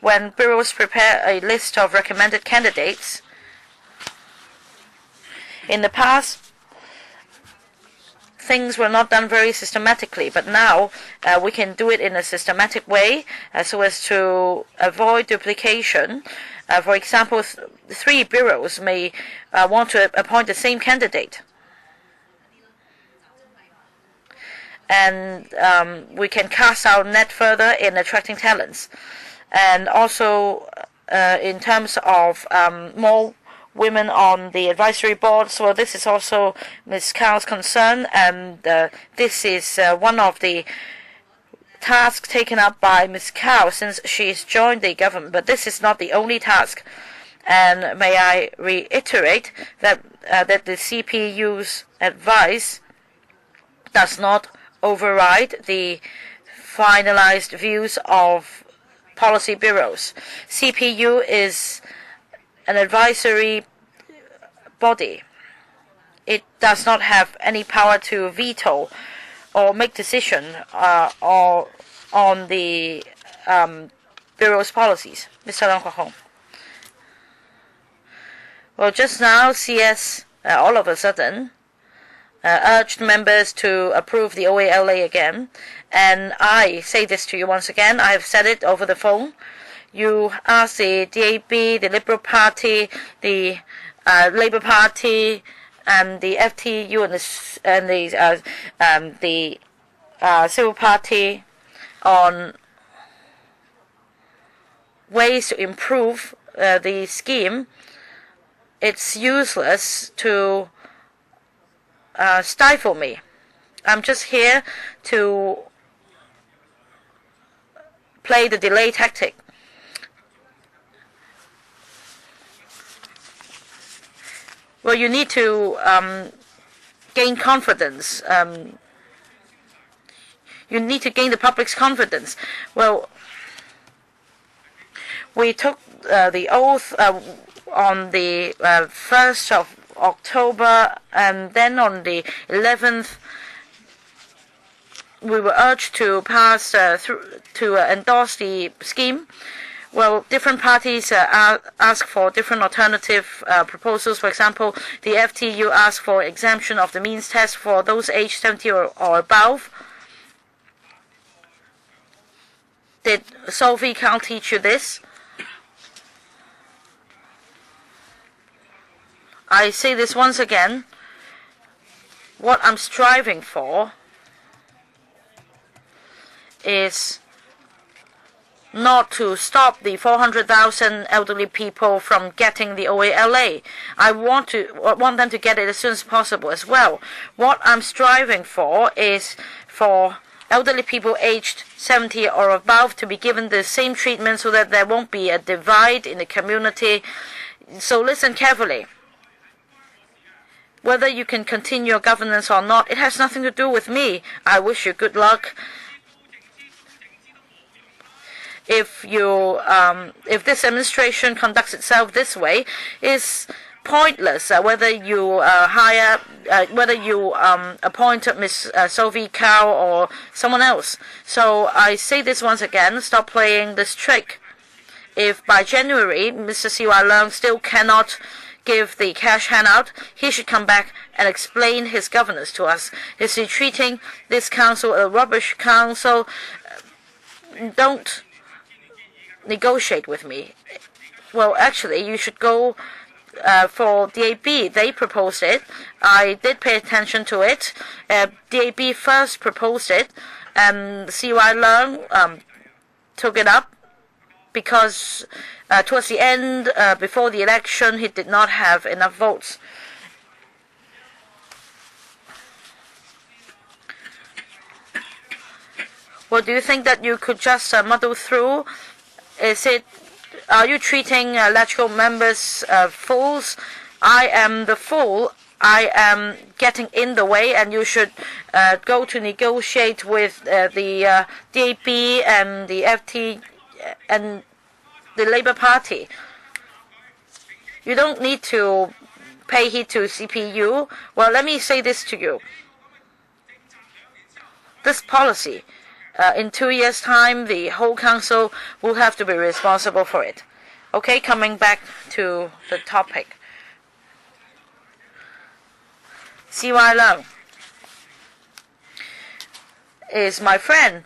when bureaus prepare a list of recommended candidates, in the past, things were not done very systematically, but now we can do it in a systematic way so as to avoid duplication. For example, 3 bureaus may want to appoint the same candidate. And we can cast our net further in attracting talents. And also in terms of more women on the advisory board, so this is also Ms. Kao's concern, and this is one of the tasks taken up by Ms. Kao since she's joined the government, but this is not the only task. And may I reiterate that that the CPU's advice does not override the finalized views of policy bureaus. CPU is an advisory body. It does not have any power to veto or make decision or on the bureau's policies. Mr. Leung Kwok-hong. Well, just now, CS all of a sudden urged members to approve the OALA again. And I say this to you once again. I have said it over the phone. You ask the DAB, the Liberal Party, the Labour Party, and the FTU and the Civil Party on ways to improve the scheme. It's useless to stifle me. I'm just here to play the delay tactic. Well, you need to gain confidence. You need to gain the public's confidence. Well, we took the oath on the 1st of October, and then on the 11th, we were urged to pass to endorse the scheme. Well, different parties ask for different alternative proposals. For example, the FTU asked for exemption of the means test for those aged 70 or above. Did Sophie Cao teach you this? I say this once again. What I'm striving for is not to stop the 400,000 elderly people from getting the OALA. I want them to get it as soon as possible as well. What I'm striving for is for elderly people aged 70 or above to be given the same treatment so that there won't be a divide in the community. So listen carefully. Whether you can continue your governance or not, it has nothing to do with me. I wish you good luck. If this administration conducts itself this way, it's pointless. Whether you appoint Miss Sophie Cao or someone else. So I say this once again: stop playing this trick. If by January Mr. C.Y. Leung still cannot give the cash handout, he should come back and explain his governance to us. Is he treating this council a rubbish council? Don't negotiate with me. Well, actually, you should go for DAB. They proposed it. I did pay attention to it. DAB first proposed it, and C.Y. Leung took it up because towards the end, before the election, he did not have enough votes. Well, do you think that you could just muddle through? Are you treating electoral members fools? I am the fool. I am getting in the way, and you should go to negotiate with the DAB and the FT and the Labour Party. You don't need to pay heed to CPU. Well, let me say this to you. This policy, in 2 years' time, the whole council will have to be responsible for it. Okay, coming back to the topic. C.Y. Leung is my friend.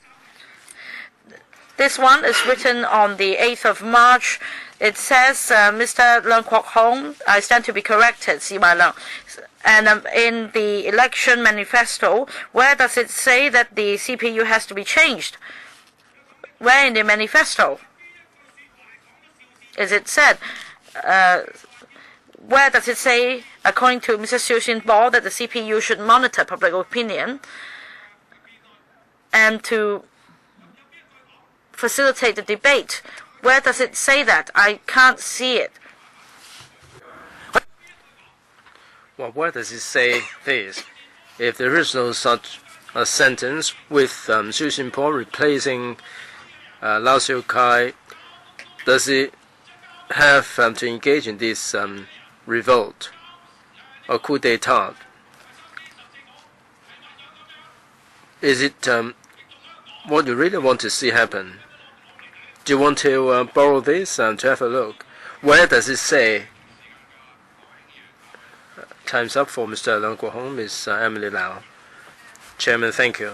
This one is written on the 8th of March. It says, Mr. Leung Kwok-hong, I stand to be corrected, C.Y. Leung. And in the election manifesto, where does it say that the CPU has to be changed? Where in the manifesto is it said? Where does it say, according to Mr. Xu Xinbo, that the CPU should monitor public opinion and to facilitate the debate? Where does it say that? I can't see it. Well, where does it say this? If there is no such a sentence with Xu Xinbo replacing Lau Siu Kai, does it have to engage in this revolt or coup d'etat? Is it what you really want to see happen? Do you want to borrow this to have a look? Where does it say? Time's up for Mr. Leung Kwok-hong, Ms. Emily Lau. Chairman, thank you.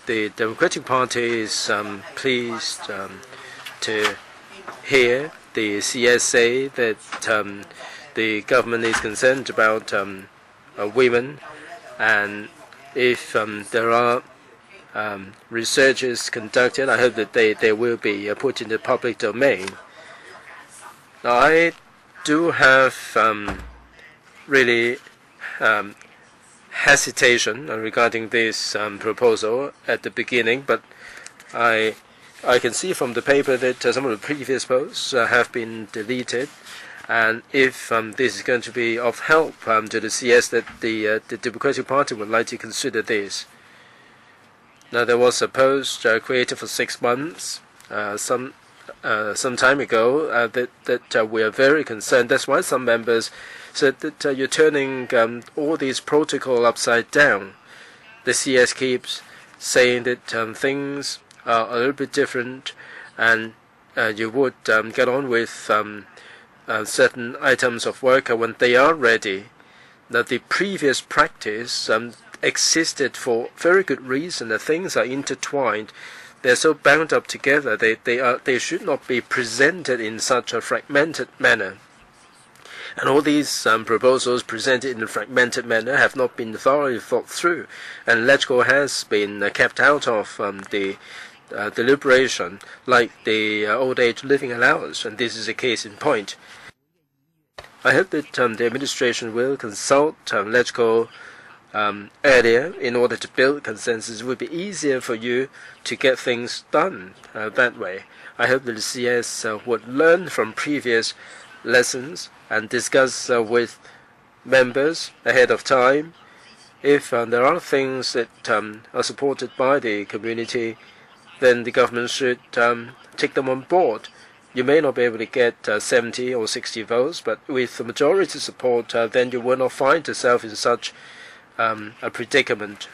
The Democratic Party is pleased to hear the CS say that the government is concerned about women, and if there are researches conducted, I hope that they will be put in the public domain. Now, I do have really hesitation regarding this proposal at the beginning, but I can see from the paper that some of the previous posts have been deleted, and if this is going to be of help to the CS, that the Democratic Party would like to consider this. Now, there was a post created for 6 months some time ago that we are very concerned. That's why some members said that you're turning all these protocol upside down. The CS keeps saying that things are a little bit different, and you would get on with certain items of work when they are ready. Now, the previous practice existed for very good reason. The things are intertwined. They're so bound up together. They should not be presented in such a fragmented manner. And all these proposals presented in a fragmented manner have not been thoroughly thought through, and electoral has been kept out of the deliberation, like the old age living allowance, and this is a case in point. I hope that the administration will consult electoral earlier in order to build consensus. It would be easier for you to get things done that way. I hope that the CS would learn from previous lessons and discuss with members ahead of time. If there are things that are supported by the community, then the government should take them on board. You may not be able to get 70 or 60 votes, but with the majority support, then you will not find yourself in such a predicament.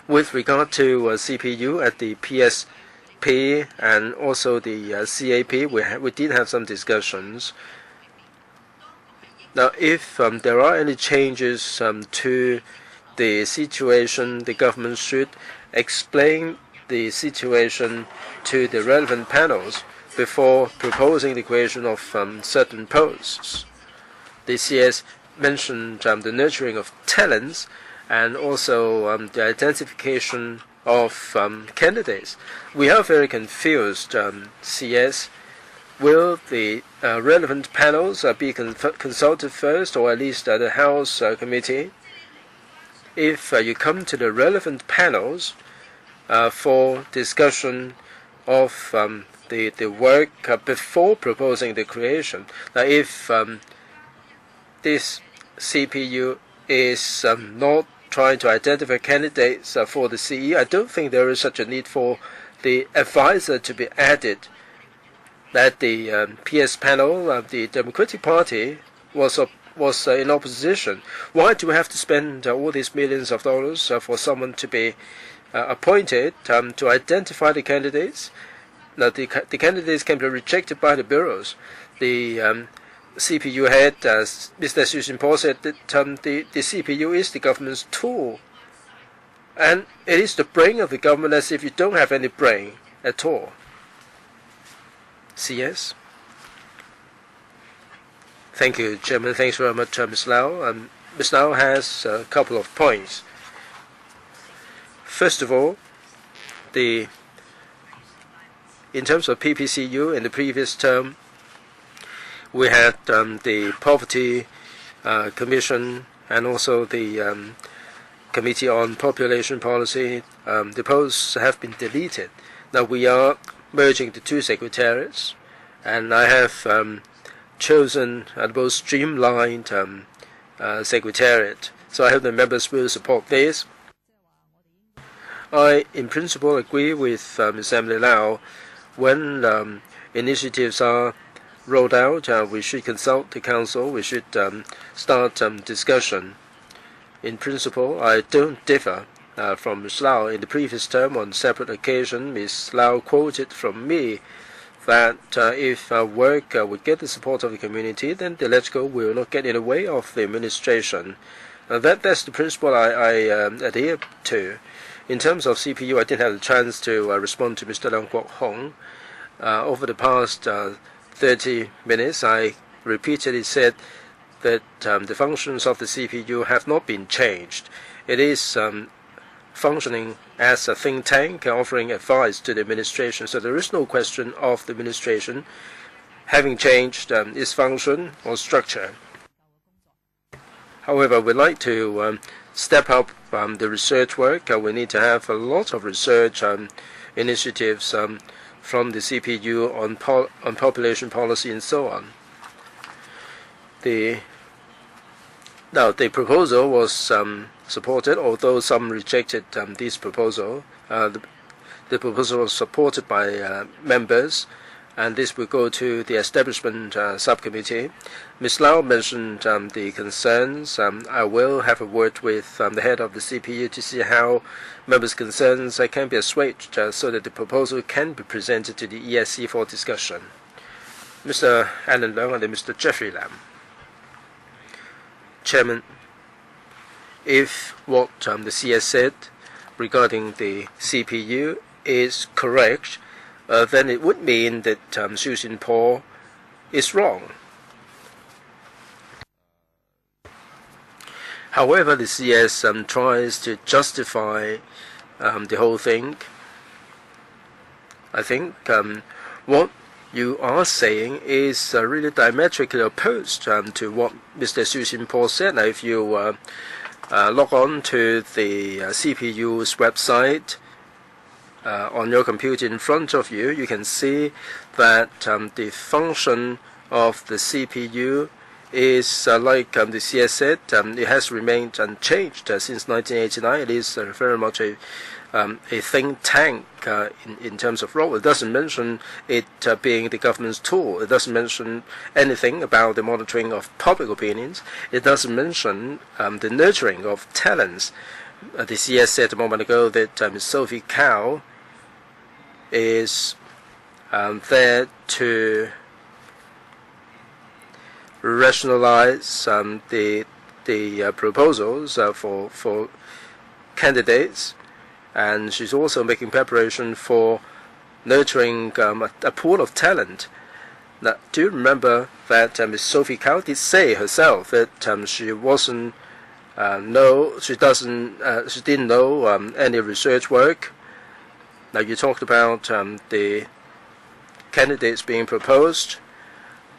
With regard to CPU at the PSP and also the CAP, we did have some discussions. Now, if there are any changes to the situation, the government should explain the situation to the relevant panels before proposing the creation of certain posts. The CS mentioned the nurturing of talents and also the identification of candidates. We are very confused, CS. Will the relevant panels be consulted first, or at least the House Committee? If you come to the relevant panels for discussion of the work before proposing the creation, now if this CPU is not trying to identify candidates for the CE, I don't think there is such a need for the advisor to be added. That the PS panel of the Democratic Party was in opposition. Why do we have to spend all these millions of dollars for someone to be appointed to identify the candidates? Now, the candidates can be rejected by the bureaus. The CPU head, Mr. Xu Jinping, said that the CPU is the government's tool. And it is the brain of the government, as if you don't have any brain at all. CS. Thank you, Chairman. Thanks very much, Ms. Lau. Ms. Lau has a couple of points. First of all, in terms of PPCU in the previous term, we had the Poverty Commission and also the Committee on Population Policy. The posts have been deleted. Now we are merging the two secretariats, and I have chosen the most streamlined secretariat. So I hope the members will support this. I, in principle, agree with Ms. Emily Lau. When initiatives are rolled out, we should consult the council. We should start discussion. In principle, I don't differ from Ms. Lau. In the previous term, on separate occasion, Ms. Lau quoted from me that if work would get the support of the community, then the LegCo will not get in the way of the administration. That's the principle I adhere to. In terms of CPU, I didn't have the chance to respond to Mr. Leung Kwok-hong. Over the past 30 minutes, I repeatedly said that the functions of the CPU have not been changed. It is functioning as a think tank offering advice to the administration. So there is no question of the administration having changed its function or structure. However, we'd like to step up the research work. We need to have a lot of research initiatives from the CPU on population policy and so on. The proposal was supported, although some rejected this proposal. The proposal was supported by members, and this will go to the establishment subcommittee. Ms. Lau mentioned the concerns. I will have a word with the head of the CPU to see how members' concerns can be assuaged so that the proposal can be presented to the ESC for discussion. Mr. Alan Leung and then Mr. Jeffrey Lam. Chairman, if what the CS said regarding the CPU is correct, then it would mean that Xu Jinping is wrong. However, the CS tries to justify the whole thing. I think what you are saying is really diametrically opposed to what Mr. Xu Xinpo said. Now, if you log on to the CPU's website on your computer in front of you, you can see that the function of the CPU is like the CS said, it has remained unchanged since 1989. It is very much a think tank in terms of role. It doesn't mention it being the government's tool. It doesn't mention anything about the monitoring of public opinions. It doesn't mention the nurturing of talents. The CS said a moment ago that Sophie Cao is there to rationalize the proposals for candidates, and she's also making preparation for nurturing a pool of talent. Now, do you remember that Ms. Sophie Cao did say herself that she didn't know any research work? Now, you talked about the candidates being proposed,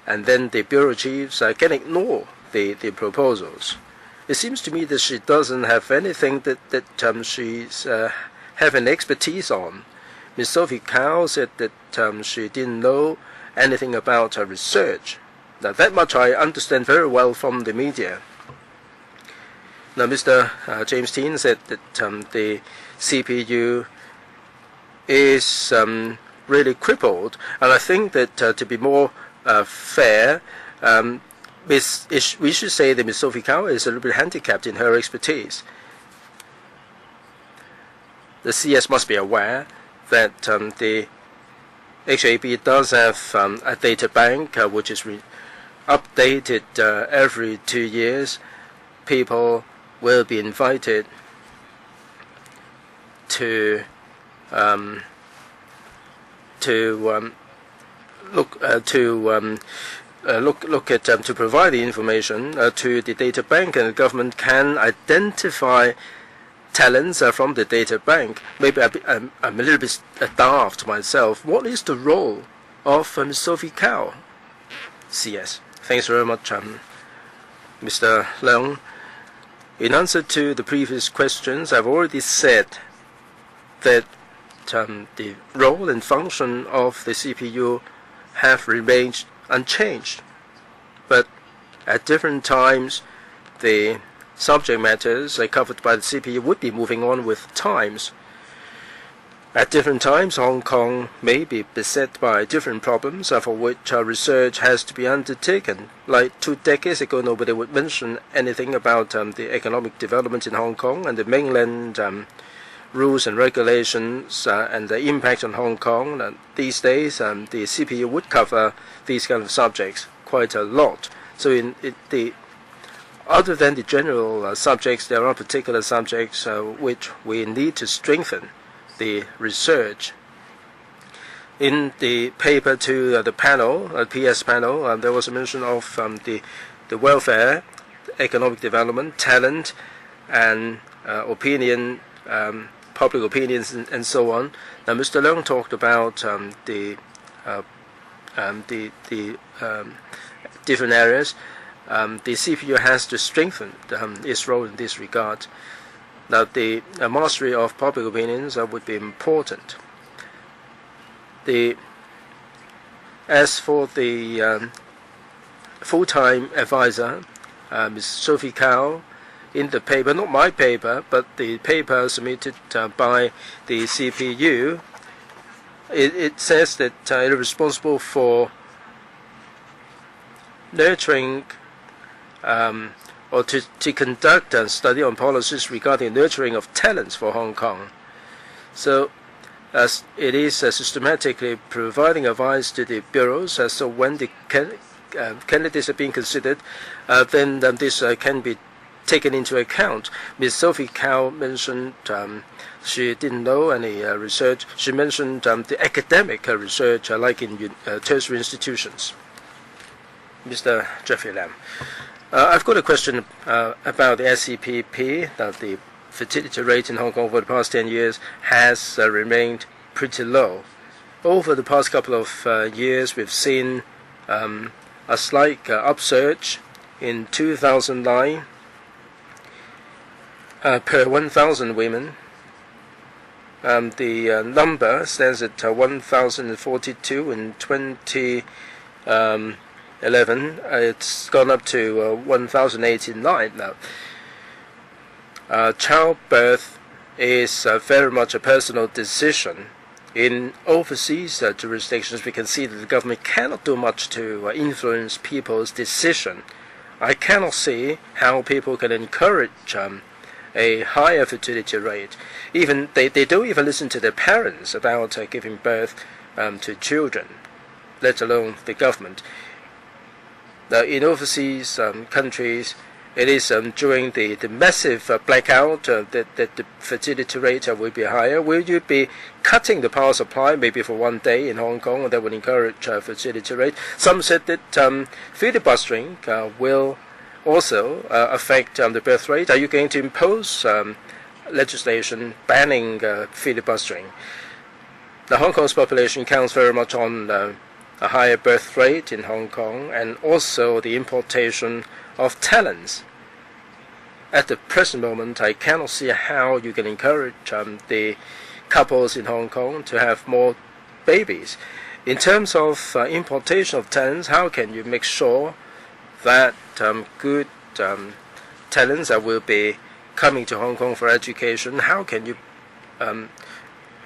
and then the bureau chiefs can ignore the proposals. It seems to me that she doesn't have anything that she's having expertise on. Ms. Sophie Cao said that she didn't know anything about research. Now, that much I understand very well from the media. Now, Mr. James Tin said that the CPU is really crippled, and I think that to be more fair, we should say that Ms. Sophie Cao is a little bit handicapped in her expertise. The CS must be aware that the HAB does have a data bank which is updated every 2 years. People will be invited to provide the information to the data bank, and the government can identify talents from the data bank. Maybe I'm a little bit daft myself. What is the role of Sophie Cao? CS. Thanks very much, Mr. Leung. In answer to the previous questions, I've already said that the role and function of the CPU have remained unchanged, but at different times the subject matters covered by the CPU would be moving on with times. At different times, Hong Kong may be beset by different problems for which research has to be undertaken. Like 2 decades ago, nobody would mention anything about the economic development in Hong Kong and the mainland rules and regulations and the impact on Hong Kong. And these days, the CPU would cover these kind of subjects quite a lot. So other than the general subjects, there are particular subjects which we need to strengthen the research. In the paper to the panel, PS panel, there was a mention of the welfare, economic development, talent, and opinion, public opinions, and so on. Now, Mr. Leung talked about the different areas. The CPU has to strengthen its role in this regard. Now, the mastery of public opinions would be important. As for the full-time advisor, Ms. Sophie Cao, in the paper, not my paper, but the paper submitted by the CPU, it says that it is responsible for nurturing or to conduct a study on policies regarding nurturing of talents for Hong Kong. So as it is systematically providing advice to the bureaus, so when the candidates are being considered, then this can be taken into account. Ms. Sophie Cao mentioned she didn't know any research. She mentioned the academic research like in tertiary institutions. Mr. Jeffrey Lam. I've got a question about the SCPP. That the fertility rate in Hong Kong over the past 10 years has remained pretty low. over the past couple of years, we've seen a slight upsurge. In 2009, per 1,000 women, the number stands at 1,042 in 2011. It's gone up to 1,089 now. Childbirth is very much a personal decision. In overseas jurisdictions, we can see that the government cannot do much to influence people's decision. I cannot see how people can encourage a higher fertility rate. Even they don't even listen to their parents about giving birth to children, let alone the government. In overseas countries, it is during the massive blackout that the fertility rate will be higher. Will you be cutting the power supply maybe for one day in Hong Kong, and that would encourage fertility rate? Some said that filibustering will also affect the birth rate. Are you going to impose legislation banning filibustering? The Hong Kong's population counts very much on a higher birth rate in Hong Kong, and also the importation of talents. At the present moment, I cannot see how you can encourage the couples in Hong Kong to have more babies. In terms of importation of talents, how can you make sure that good talents that will be coming to Hong Kong for education? How can you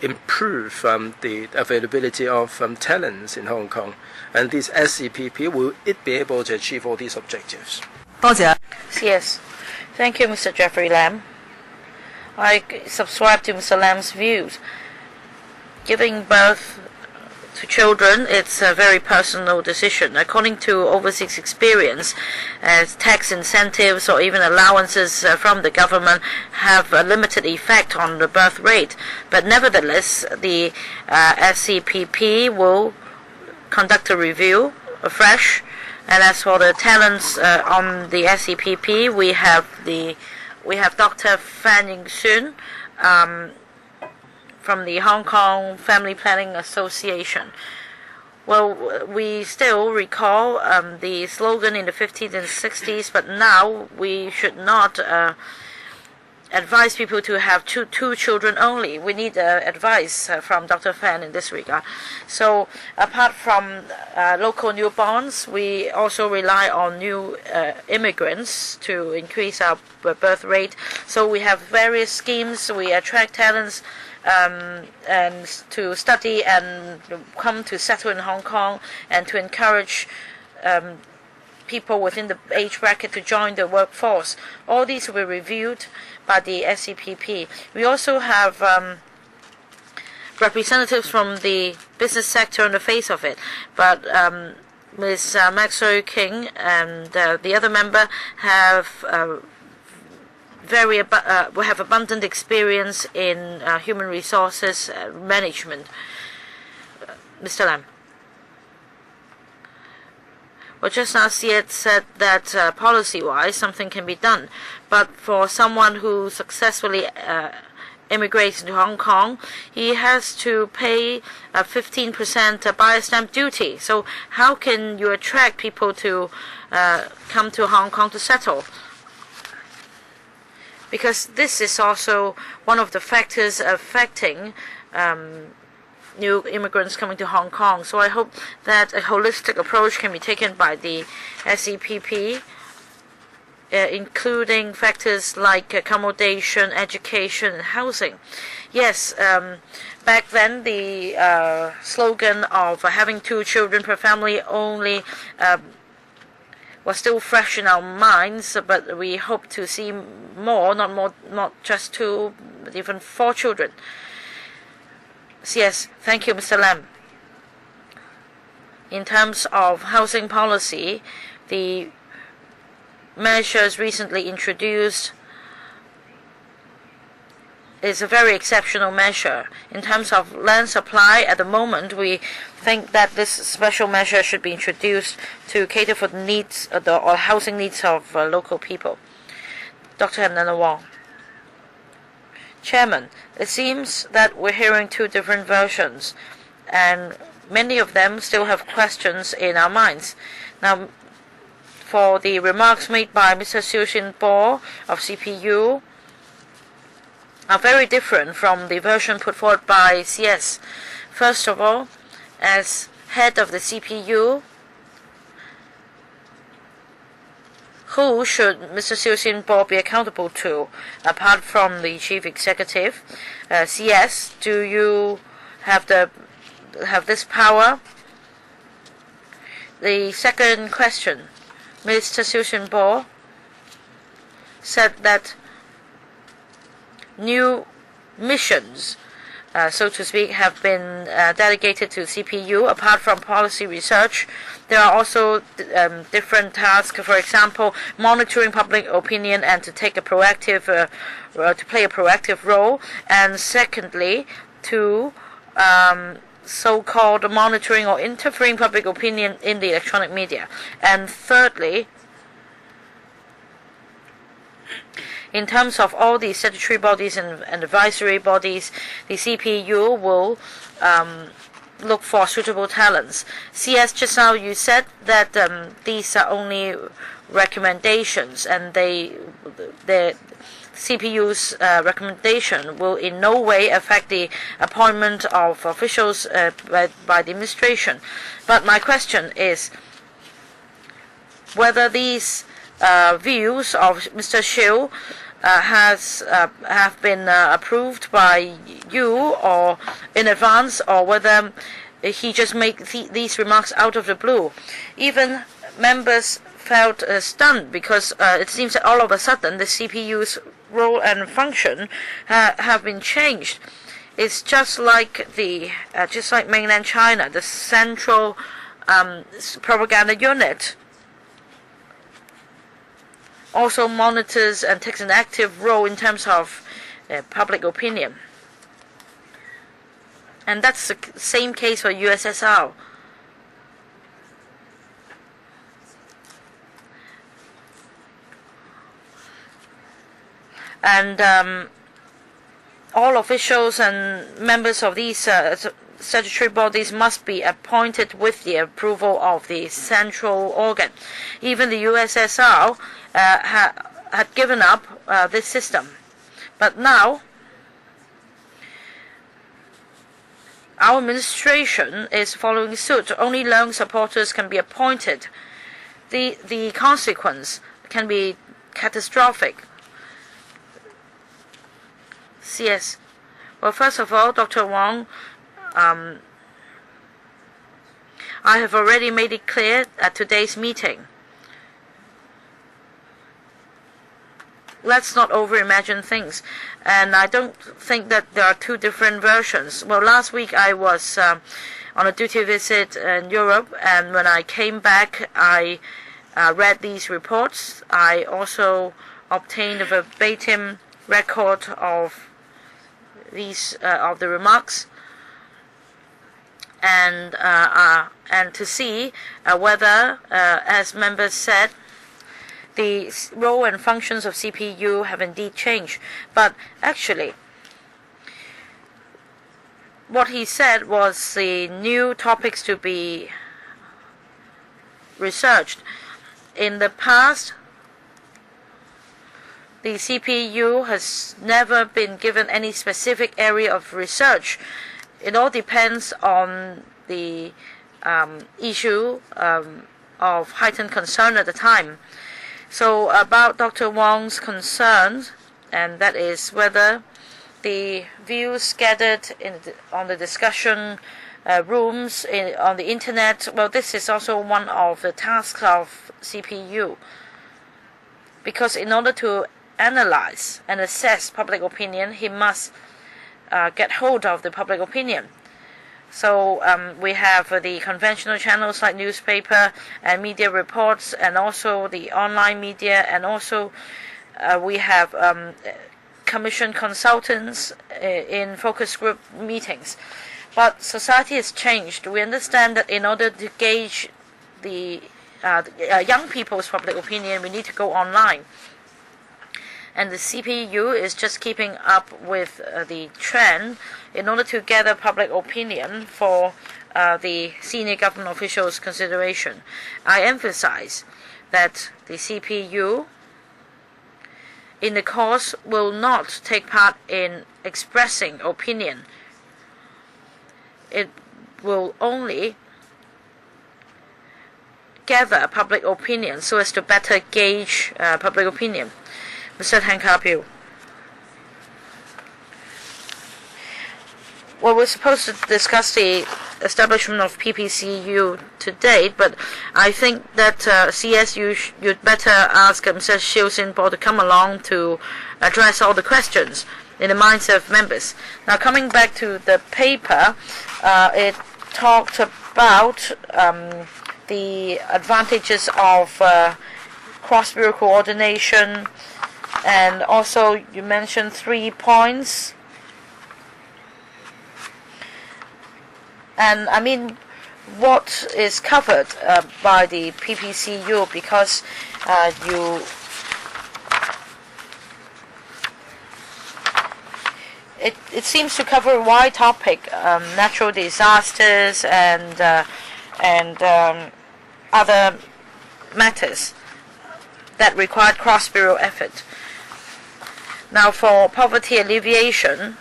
improve the availability of talents in Hong Kong? And this SCPP, will it be able to achieve all these objectives? Yes. Thank you, Mr. Jeffrey Lam. I subscribe to Mr. Lam's views. Giving birth to children, it's a very personal decision. According to overseas experience, tax incentives or even allowances from the government have a limited effect on the birth rate. But nevertheless, the SCPP will conduct a review afresh. And as for the talents on the SCPP, we have Dr. Fan Ying-sun from the Hong Kong Family Planning Association. Well, we still recall the slogan in the 50s and 60s, but now we should not advise people to have two children only. We need advice from Dr. Fan in this regard. So apart from local newborns, we also rely on new immigrants to increase our birth rate. So we have various schemes. We attract talents and to study and come to settle in Hong Kong, and to encourage people within the age bracket to join the workforce. All these will be reviewed by the SCPP. We also have representatives from the business sector on the face of it, but Ms. Maxwell King and the other member have have abundant experience in human resources management. Mr. Lam. Well, just now, Siet said that policy-wise, something can be done. But for someone who successfully immigrates to Hong Kong, he has to pay a 15% buyer stamp duty. So how can you attract people to come to Hong Kong to settle? Because this is also one of the factors affecting new immigrants coming to Hong Kong. So I hope that a holistic approach can be taken by the SCPP, including factors like accommodation, education, and housing. Yes, back then the slogan of having 2 children per family only was still fresh in our minds, but we hope to see more, not just 2, but even 4 children. Yes, thank you, Mr. Lam. In terms of housing policy, the measures recently introduced is a very exceptional measure. In terms of land supply, at the moment, we think that this special measure should be introduced to cater for the needs or housing needs of local people. Dr. Nana Wong. Chairman, it seems that we're hearing 2 different versions. and many of them still have questions in our minds. Now, for the remarks made by Mr. Siu Xin-bo of CPU are very different from the version put forward by CS. First of all, as head of the CPU, who should Mr. Siu Xin-bo be accountable to, apart from the chief executive? CS, do you have this power? The second question, Mr. Siu Xin-bo said that new missions, so to speak, have been delegated to CPU. Apart from policy research, there are also different tasks. For example, monitoring public opinion and to take a proactive, to play a proactive role. And secondly, to so-called monitoring or interfering public opinion in the electronic media. And thirdly, in terms of all the statutory bodies and advisory bodies, the CPU will look for suitable talents. CS, just now you said that these are only recommendations, and the CPU's recommendation will in no way affect the appointment of officials by the administration. But my question is whether these views of Mr. Xiu have been approved by you or in advance, or whether he just made these remarks out of the blue. Even members felt stunned because it seems that all of a sudden the CPU's role and function have been changed. It's just like mainland China, the central propaganda unit also monitors and takes an active role in terms of public opinion. And that's the same case for USSR. And all officials and members of these statutory bodies must be appointed with the approval of the central organ. Even the USSR had given up this system. But now, our administration is following suit. Only Leung supporters can be appointed. The consequence can be catastrophic. CS. Well, first of all, Dr. Wang, I have already made it clear at today's meeting. Let's not overimagine things. And I don't think that there are two different versions. Well, last week I was on a duty visit in Europe, and when I came back, I read these reports. I also obtained a verbatim record of these of the remarks, and to see whether, as members said, the role and functions of CPU have indeed changed. But actually, what he said was the new topics to be researched. In the past, the CPU has never been given any specific area of research. It all depends on the issue of heightened concern at the time. So about Dr. Wang's concerns, and that is whether the views gathered on the discussion rooms on the internet, well, this is also one of the tasks of CPU. Because in order to analyze and assess public opinion, he must get hold of the public opinion. So we have the conventional channels like newspaper and media reports, and also the online media, and also we have commission consultants in focus group meetings. But society has changed. We understand that in order to gauge the young people's public opinion, we need to go online. and the CPU is just keeping up with the trend in order to gather public opinion for the senior government officials' consideration. I emphasize that the CPU in the course will not take part in expressing opinion. It will only gather public opinion so as to better gauge public opinion. Mr. Tang Ka-piu. Well, we're supposed to discuss the establishment of PPCU today, but I think that CS, you'd better ask Mr. Xiu Xinbo to come along to address all the questions in the minds of members. Now, coming back to the paper, it talked about the advantages of cross-bureau coordination, and also you mentioned 3 points. And I mean, what is covered by the PPCU, because it seems to cover a wide topic, natural disasters and other matters that required cross-bureau effort. Now, for poverty alleviation,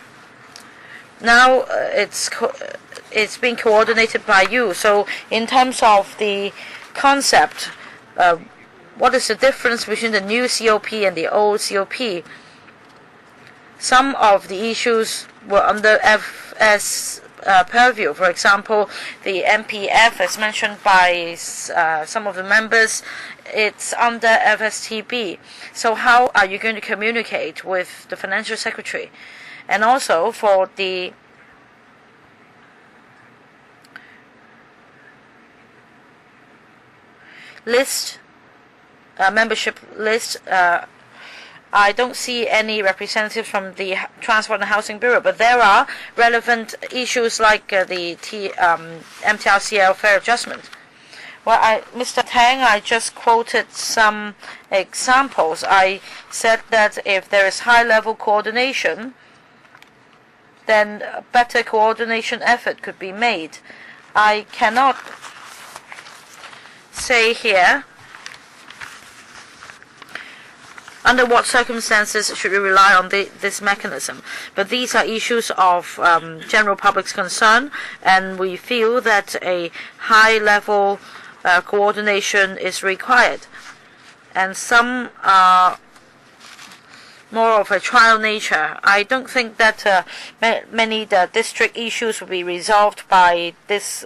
now it's being coordinated by you. So in terms of the concept, what is the difference between the new COP and the old COP? Some of the issues were under FS purview. For example, the MPF, as mentioned by some of the members, it's under FSTB. So how are you going to communicate with the Financial Secretary? And also for the list, membership list, I don't see any representatives from the Transport and Housing Bureau, but there are relevant issues like the MTRCL fare adjustment. Well, Mr. Tang, I just quoted some examples. I said that if there is high-level coordination, then a better coordination effort could be made. I cannot say here under what circumstances should we rely on this mechanism, but these are issues of general public's concern, and we feel that a high-level coordination is required, and some are more of a trial nature. I don't think that many district issues will be resolved by this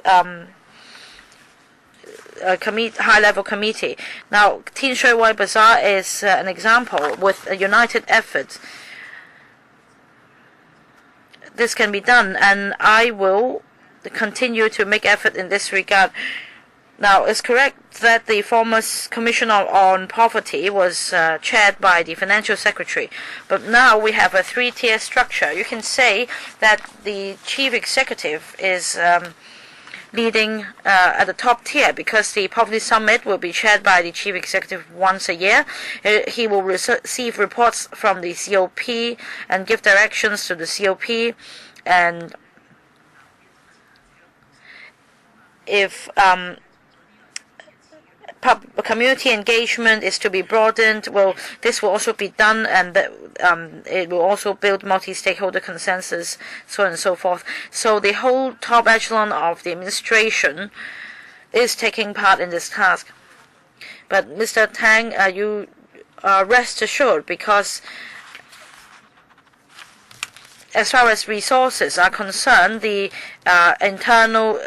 high-level committee. Now, Tin Shui Wai Bazaar is an example. With a united effort, this can be done, and I will continue to make effort in this regard. Now, it's correct that the former Commissioner on Poverty was chaired by the Financial Secretary, but now we have a 3-tier structure. You can say that the Chief Executive is leading at the top tier, because the Poverty Summit will be chaired by the Chief Executive once a year. He will receive reports from the COP and give directions to the COP, and if community engagement is to be broadened, well, this will also be done, and it will also build multi-stakeholder consensus, so on and so forth. So the whole top echelon of the administration is taking part in this task. But Mr. Tang, you rest assured, because as far as resources are concerned, the internal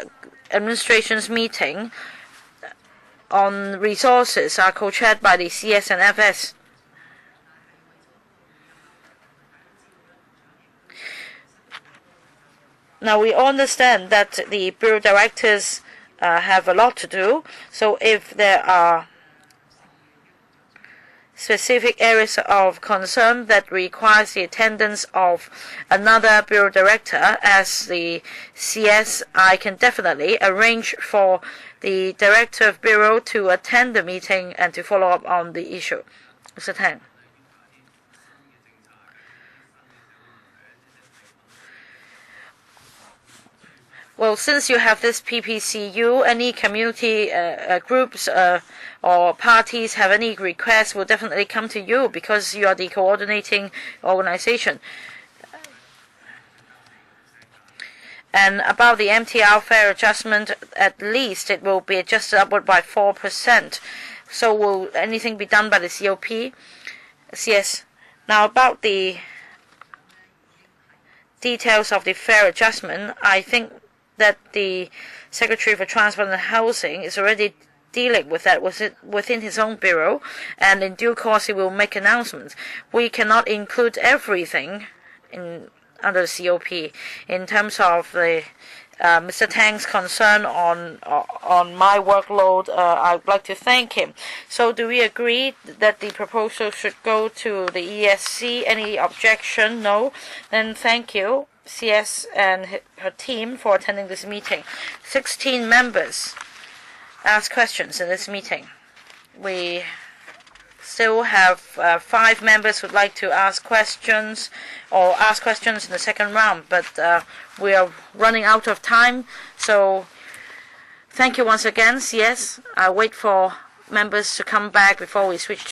administration's meeting on resources are co-chaired by the CS and FS. Now, we understand that the Bureau Directors have a lot to do, so if there are specific areas of concern that requires the attendance of another Bureau Director as the CS, I can definitely arrange for the Director of Bureau to attend the meeting and to follow up on the issue. Mr. Tang. Well, since you have this PPCU, any community groups or parties have any requests will definitely come to you because you are the coordinating organization. And about the MTR fare adjustment, at least it will be adjusted upward by 4%. So will anything be done by the COP? Yes. Now about the details of the fare adjustment, I think that the Secretary for Transport and Housing is already dealing with that within his own bureau, and in due course he will make announcements. We cannot include everything under the COP. In terms of the Mr. Tang's concern on my workload, I would like to thank him. So do we agree that the proposal should go to the ESC? Any objection? No? Then thank you, CS and her team, for attending this meeting. 16 members asked questions in this meeting. We still have 5 members who would like to ask questions or ask questions in the second round, but we are running out of time. So thank you once again, CS. I wait for members to come back before we switch